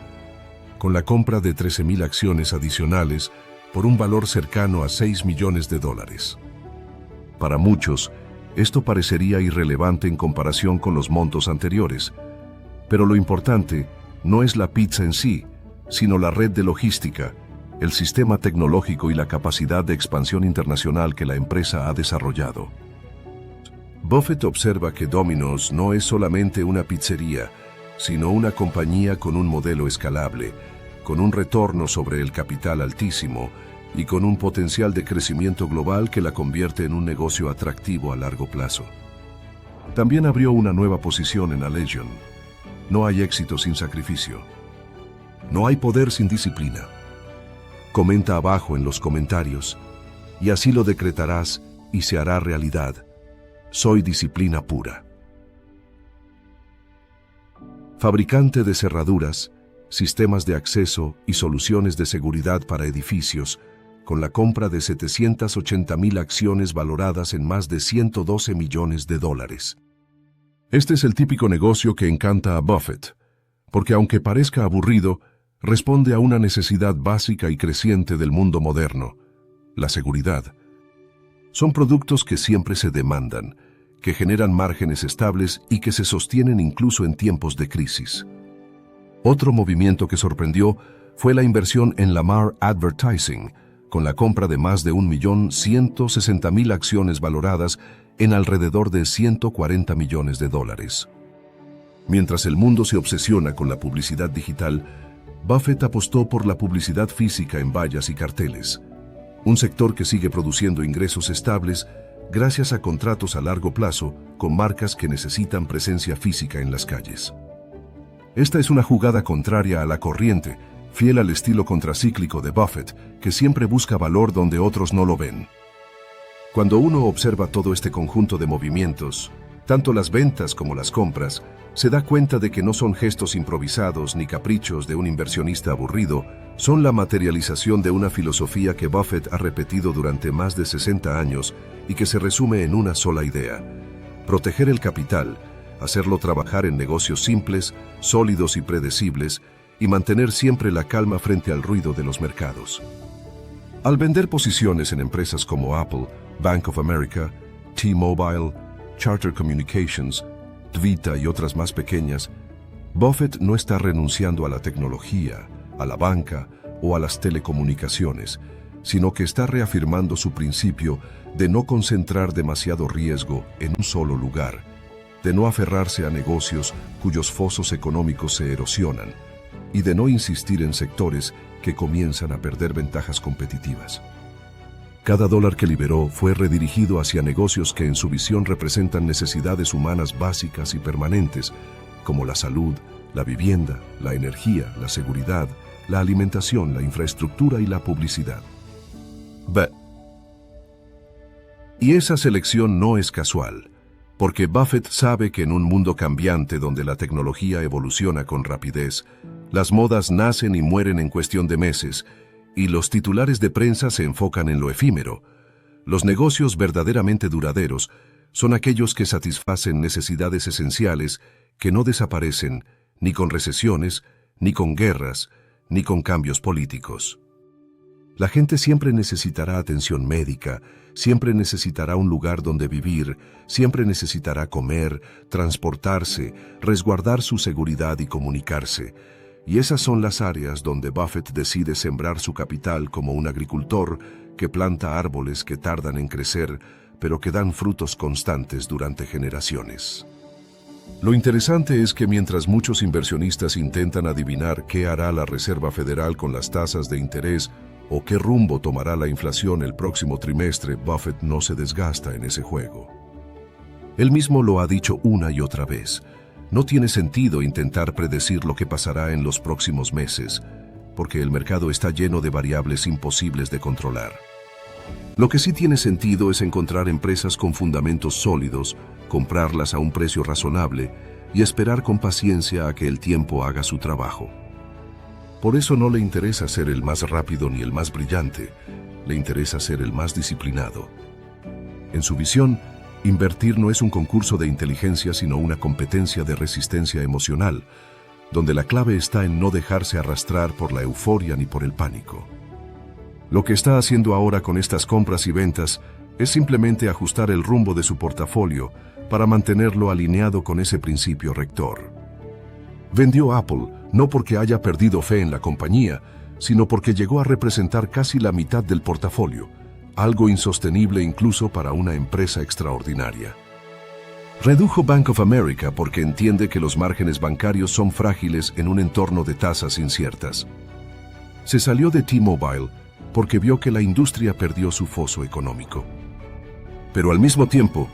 con la compra de 13.000 acciones adicionales por un valor cercano a $6 millones. Para muchos, esto parecería irrelevante en comparación con los montos anteriores, pero lo importante no es la pizza en sí, sino la red de logística, el sistema tecnológico y la capacidad de expansión internacional que la empresa ha desarrollado. Buffett observa que Domino's no es solamente una pizzería, sino una compañía con un modelo escalable, con un retorno sobre el capital altísimo y con un potencial de crecimiento global que la convierte en un negocio atractivo a largo plazo. También abrió una nueva posición en Allegion. No hay éxito sin sacrificio. No hay poder sin disciplina. Comenta abajo en los comentarios, y así lo decretarás y se hará realidad. Soy disciplina pura. Fabricante de cerraduras, sistemas de acceso y soluciones de seguridad para edificios, con la compra de 780.000 acciones valoradas en más de $112 millones. Este es el típico negocio que encanta a Buffett, porque aunque parezca aburrido, responde a una necesidad básica y creciente del mundo moderno: la seguridad. Son productos que siempre se demandan, que generan márgenes estables y que se sostienen incluso en tiempos de crisis. Otro movimiento que sorprendió fue la inversión en Lamar Advertising, con la compra de más de 1.160.000 acciones valoradas en alrededor de $140 millones. Mientras el mundo se obsesiona con la publicidad digital, Buffett apostó por la publicidad física en vallas y carteles, un sector que sigue produciendo ingresos estables gracias a contratos a largo plazo con marcas que necesitan presencia física en las calles. Esta es una jugada contraria a la corriente, fiel al estilo contracíclico de Buffett, que siempre busca valor donde otros no lo ven. Cuando uno observa todo este conjunto de movimientos, tanto las ventas como las compras, se da cuenta de que no son gestos improvisados ni caprichos de un inversionista aburrido, son la materialización de una filosofía que Buffett ha repetido durante más de 60 años y que se resume en una sola idea: proteger el capital, hacerlo trabajar en negocios simples, sólidos y predecibles, y mantener siempre la calma frente al ruido de los mercados. Al vender posiciones en empresas como Apple, Bank of America, T-Mobile, Charter Communications, Vita y otras más pequeñas, Buffett no está renunciando a la tecnología, a la banca o a las telecomunicaciones, sino que está reafirmando su principio de no concentrar demasiado riesgo en un solo lugar de no aferrarse a negocios cuyos fosos económicos se erosionan y de no insistir en sectores que comienzan a perder ventajas competitivas. Cada dólar que liberó fue redirigido hacia negocios que en su visión representan necesidades humanas básicas y permanentes, como la salud, la vivienda, la energía, la seguridad, la alimentación, la infraestructura y la publicidad. Y esa selección no es casual, porque Buffett sabe que en un mundo cambiante donde la tecnología evoluciona con rapidez, las modas nacen y mueren en cuestión de meses, y los titulares de prensa se enfocan en lo efímero. Los negocios verdaderamente duraderos son aquellos que satisfacen necesidades esenciales que no desaparecen ni con recesiones, ni con guerras, ni con cambios políticos. La gente siempre necesitará atención médica, siempre necesitará un lugar donde vivir, siempre necesitará comer, transportarse, resguardar su seguridad y comunicarse. Y esas son las áreas donde Buffett decide sembrar su capital como un agricultor que planta árboles que tardan en crecer, pero que dan frutos constantes durante generaciones. Lo interesante es que mientras muchos inversionistas intentan adivinar qué hará la Reserva Federal con las tasas de interés o qué rumbo tomará la inflación el próximo trimestre, Buffett no se desgasta en ese juego. Él mismo lo ha dicho una y otra vez. No tiene sentido intentar predecir lo que pasará en los próximos meses, porque el mercado está lleno de variables imposibles de controlar. Lo que sí tiene sentido es encontrar empresas con fundamentos sólidos, comprarlas a un precio razonable y esperar con paciencia a que el tiempo haga su trabajo. Por eso no le interesa ser el más rápido ni el más brillante, le interesa ser el más disciplinado. En su visión, invertir no es un concurso de inteligencia sino una competencia de resistencia emocional, donde la clave está en no dejarse arrastrar por la euforia ni por el pánico. Lo que está haciendo ahora con estas compras y ventas es simplemente ajustar el rumbo de su portafolio para mantenerlo alineado con ese principio rector. Vendió Apple no porque haya perdido fe en la compañía, sino porque llegó a representar casi la mitad del portafolio, algo insostenible incluso para una empresa extraordinaria. Redujo Bank of America porque entiende que los márgenes bancarios son frágiles en un entorno de tasas inciertas. Se salió de T-Mobile porque vio que la industria perdió su foso económico. Pero al mismo tiempo,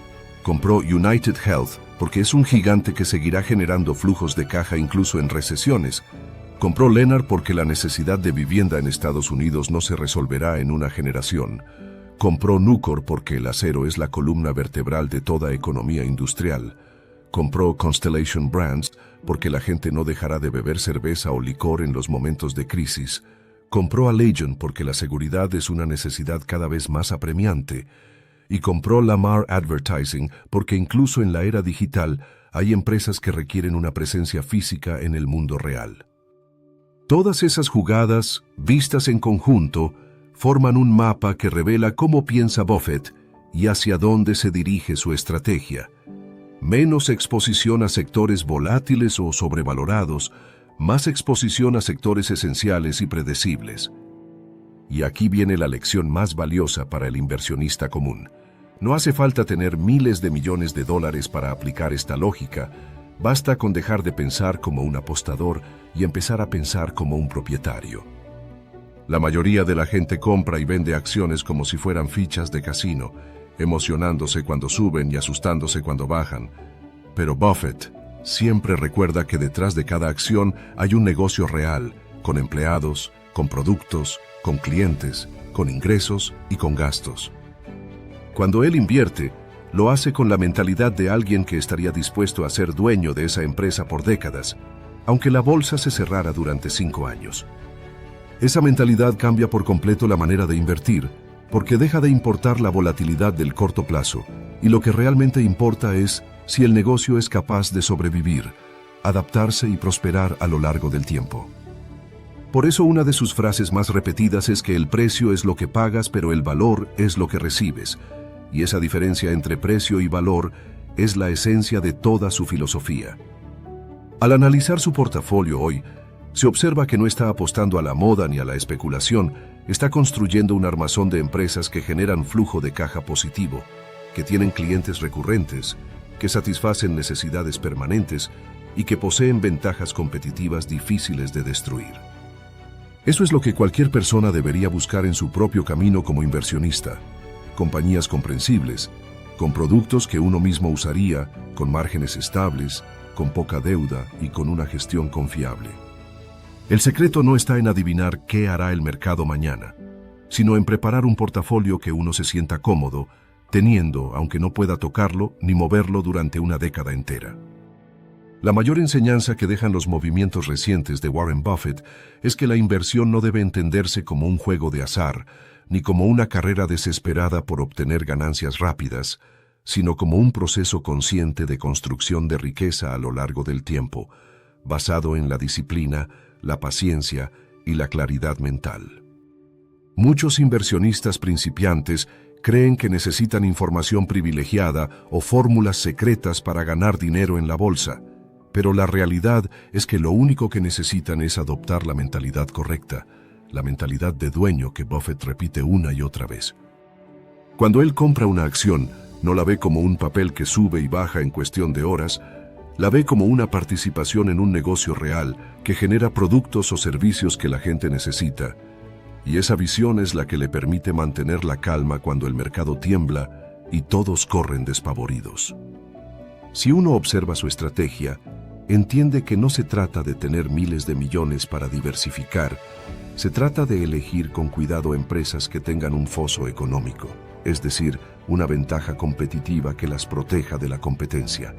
compró United Health porque es un gigante que seguirá generando flujos de caja incluso en recesiones. Compró Lennar porque la necesidad de vivienda en Estados Unidos no se resolverá en una generación. Compró Nucor porque el acero es la columna vertebral de toda economía industrial. Compró Constellation Brands porque la gente no dejará de beber cerveza o licor en los momentos de crisis. Compró Allegion porque la seguridad es una necesidad cada vez más apremiante. Y compró Lamar Advertising porque incluso en la era digital hay empresas que requieren una presencia física en el mundo real. Todas esas jugadas, vistas en conjunto, forman un mapa que revela cómo piensa Buffett y hacia dónde se dirige su estrategia. Menos exposición a sectores volátiles o sobrevalorados, más exposición a sectores esenciales y predecibles. Y aquí viene la lección más valiosa para el inversionista común. No hace falta tener miles de millones de dólares para aplicar esta lógica. Basta con dejar de pensar como un apostador y empezar a pensar como un propietario. La mayoría de la gente compra y vende acciones como si fueran fichas de casino, emocionándose cuando suben y asustándose cuando bajan. Pero Buffett siempre recuerda que detrás de cada acción hay un negocio real, con empleados, con productos, con clientes, con ingresos y con gastos. Cuando él invierte, lo hace con la mentalidad de alguien que estaría dispuesto a ser dueño de esa empresa por décadas, aunque la bolsa se cerrara durante 5 años. Esa mentalidad cambia por completo la manera de invertir, porque deja de importar la volatilidad del corto plazo, y lo que realmente importa es si el negocio es capaz de sobrevivir, adaptarse y prosperar a lo largo del tiempo. Por eso una de sus frases más repetidas es que el precio es lo que pagas, pero el valor es lo que recibes, y esa diferencia entre precio y valor es la esencia de toda su filosofía. Al analizar su portafolio hoy, se observa que no está apostando a la moda ni a la especulación, está construyendo un armazón de empresas que generan flujo de caja positivo, que tienen clientes recurrentes que satisfacen necesidades permanentes y que poseen ventajas competitivas difíciles de destruir. Eso es lo que cualquier persona debería buscar en su propio camino como inversionista: compañías comprensibles, con productos que uno mismo usaría, con márgenes estables, con poca deuda y con una gestión confiable. El secreto no está en adivinar qué hará el mercado mañana, sino en preparar un portafolio que uno se sienta cómodo, teniendo, aunque no pueda tocarlo ni moverlo durante una década entera. La mayor enseñanza que dejan los movimientos recientes de Warren Buffett es que la inversión no debe entenderse como un juego de azar, ni como una carrera desesperada por obtener ganancias rápidas, sino como un proceso consciente de construcción de riqueza a lo largo del tiempo, basado en la disciplina, la paciencia y la claridad mental. Muchos inversionistas principiantes creen que necesitan información privilegiada o fórmulas secretas para ganar dinero en la bolsa, pero la realidad es que lo único que necesitan es adoptar la mentalidad correcta, la mentalidad de dueño que Buffett repite una y otra vez. Cuando él compra una acción, no la ve como un papel que sube y baja en cuestión de horas, la ve como una participación en un negocio real que genera productos o servicios que la gente necesita, y esa visión es la que le permite mantener la calma cuando el mercado tiembla y todos corren despavoridos. Si uno observa su estrategia, entiende que no se trata de tener miles de millones para diversificar, se trata de elegir con cuidado empresas que tengan un foso económico, es decir, una ventaja competitiva que las proteja de la competencia.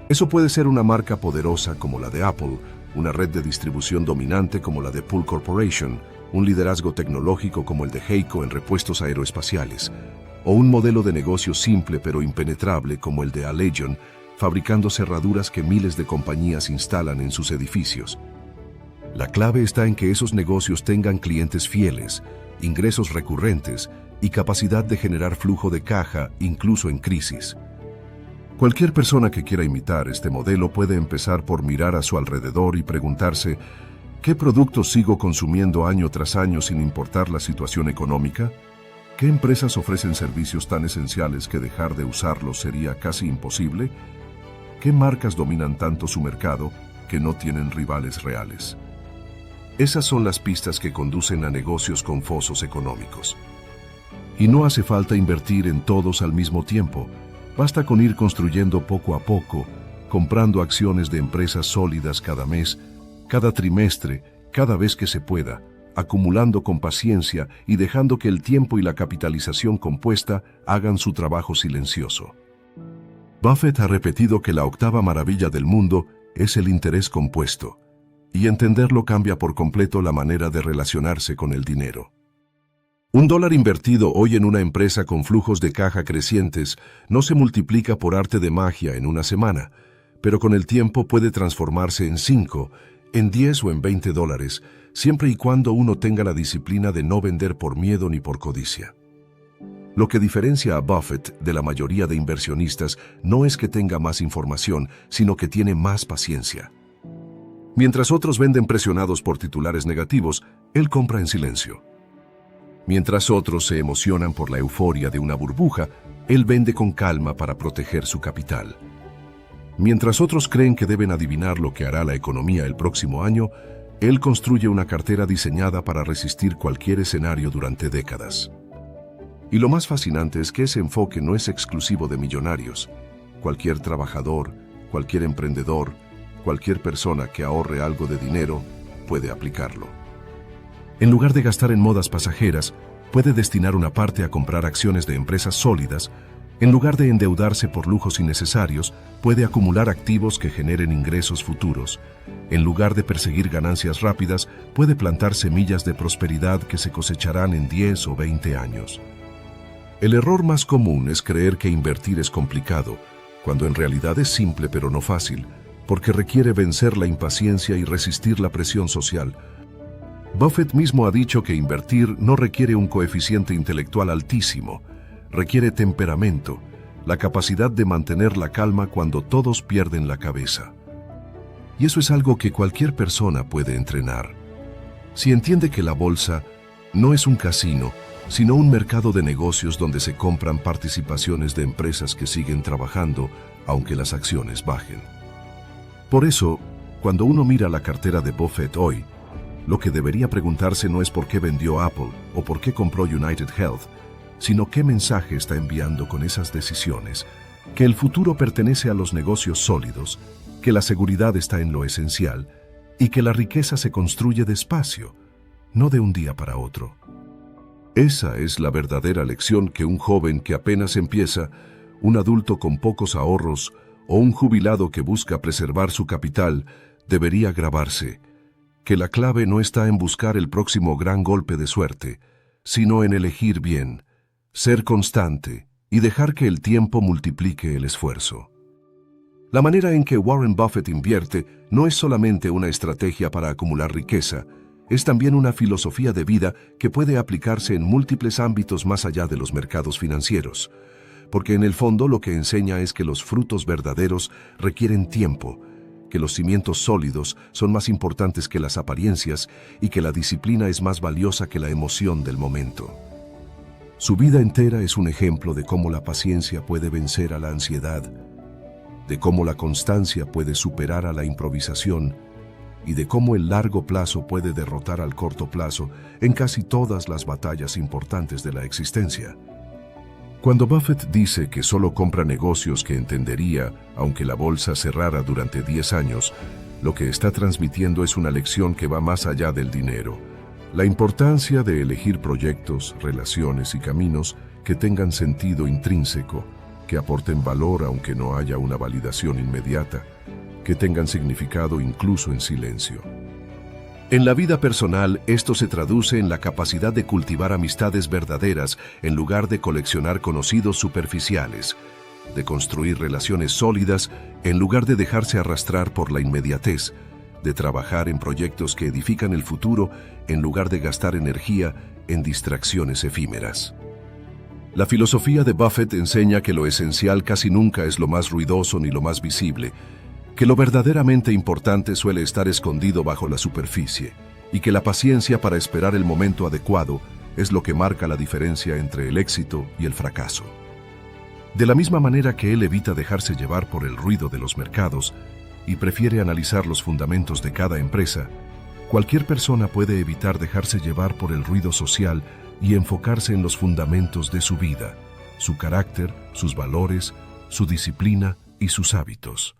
Eso puede ser una marca poderosa como la de Apple, una red de distribución dominante como la de Pool Corporation, un liderazgo tecnológico como el de Heyco en repuestos aeroespaciales, o un modelo de negocio simple pero impenetrable como el de Allegion, fabricando cerraduras que miles de compañías instalan en sus edificios. La clave está en que esos negocios tengan clientes fieles, ingresos recurrentes y capacidad de generar flujo de caja incluso en crisis. Cualquier persona que quiera imitar este modelo puede empezar por mirar a su alrededor y preguntarse: ¿qué productos sigo consumiendo año tras año sin importar la situación económica? ¿Qué empresas ofrecen servicios tan esenciales que dejar de usarlos sería casi imposible? ¿Qué marcas dominan tanto su mercado que no tienen rivales reales? Esas son las pistas que conducen a negocios con fosos económicos. Y no hace falta invertir en todos al mismo tiempo. Basta con ir construyendo poco a poco, comprando acciones de empresas sólidas cada mes, cada trimestre, cada vez que se pueda, acumulando con paciencia y dejando que el tiempo y la capitalización compuesta hagan su trabajo silencioso. Buffett ha repetido que la octava maravilla del mundo es el interés compuesto, y entenderlo cambia por completo la manera de relacionarse con el dinero. $1 invertido hoy en una empresa con flujos de caja crecientes no se multiplica por arte de magia en una semana, pero con el tiempo puede transformarse en 5, en 10 o en $20, siempre y cuando uno tenga la disciplina de no vender por miedo ni por codicia. Lo que diferencia a Buffett de la mayoría de inversionistas no es que tenga más información, sino que tiene más paciencia. Mientras otros venden presionados por titulares negativos, él compra en silencio. Mientras otros se emocionan por la euforia de una burbuja, él vende con calma para proteger su capital. Mientras otros creen que deben adivinar lo que hará la economía el próximo año, él construye una cartera diseñada para resistir cualquier escenario durante décadas. Y lo más fascinante es que ese enfoque no es exclusivo de millonarios. Cualquier trabajador, cualquier emprendedor, cualquier persona que ahorre algo de dinero puede aplicarlo. En lugar de gastar en modas pasajeras, puede destinar una parte a comprar acciones de empresas sólidas. En lugar de endeudarse por lujos innecesarios, puede acumular activos que generen ingresos futuros. En lugar de perseguir ganancias rápidas, puede plantar semillas de prosperidad que se cosecharán en 10 o 20 años. El error más común es creer que invertir es complicado, cuando en realidad es simple pero no fácil, porque requiere vencer la impaciencia y resistir la presión social. Buffett mismo ha dicho que invertir no requiere un coeficiente intelectual altísimo, requiere temperamento, la capacidad de mantener la calma cuando todos pierden la cabeza. Y eso es algo que cualquier persona puede entrenar. Si entiende que la bolsa no es un casino, sino un mercado de negocios donde se compran participaciones de empresas que siguen trabajando aunque las acciones bajen. Por eso, cuando uno mira la cartera de Buffett hoy, lo que debería preguntarse no es por qué vendió Apple o por qué compró United Health, sino qué mensaje está enviando con esas decisiones, que el futuro pertenece a los negocios sólidos, que la seguridad está en lo esencial y que la riqueza se construye despacio, no de un día para otro. Esa es la verdadera lección que un joven que apenas empieza, un adulto con pocos ahorros o un jubilado que busca preservar su capital debería grabarse, que la clave no está en buscar el próximo gran golpe de suerte, sino en elegir bien, ser constante y dejar que el tiempo multiplique el esfuerzo. La manera en que Warren Buffett invierte no es solamente una estrategia para acumular riqueza, es también una filosofía de vida que puede aplicarse en múltiples ámbitos más allá de los mercados financieros, porque en el fondo lo que enseña es que los frutos verdaderos requieren tiempo, que los cimientos sólidos son más importantes que las apariencias y que la disciplina es más valiosa que la emoción del momento. Su vida entera es un ejemplo de cómo la paciencia puede vencer a la ansiedad, de cómo la constancia puede superar a la improvisación y de cómo el largo plazo puede derrotar al corto plazo en casi todas las batallas importantes de la existencia. Cuando Buffett dice que solo compra negocios que entendería aunque la bolsa cerrara durante 10 años, lo que está transmitiendo es una lección que va más allá del dinero. La importancia de elegir proyectos, relaciones y caminos que tengan sentido intrínseco, que aporten valor aunque no haya una validación inmediata, que tengan significado incluso en silencio. En la vida personal, esto se traduce en la capacidad de cultivar amistades verdaderas en lugar de coleccionar conocidos superficiales, de construir relaciones sólidas en lugar de dejarse arrastrar por la inmediatez, de trabajar en proyectos que edifican el futuro en lugar de gastar energía en distracciones efímeras. La filosofía de Buffett enseña que lo esencial casi nunca es lo más ruidoso ni lo más visible, que lo verdaderamente importante suele estar escondido bajo la superficie y que la paciencia para esperar el momento adecuado es lo que marca la diferencia entre el éxito y el fracaso. De la misma manera que él evita dejarse llevar por el ruido de los mercados y prefiere analizar los fundamentos de cada empresa, cualquier persona puede evitar dejarse llevar por el ruido social y enfocarse en los fundamentos de su vida, su carácter, sus valores, su disciplina y sus hábitos.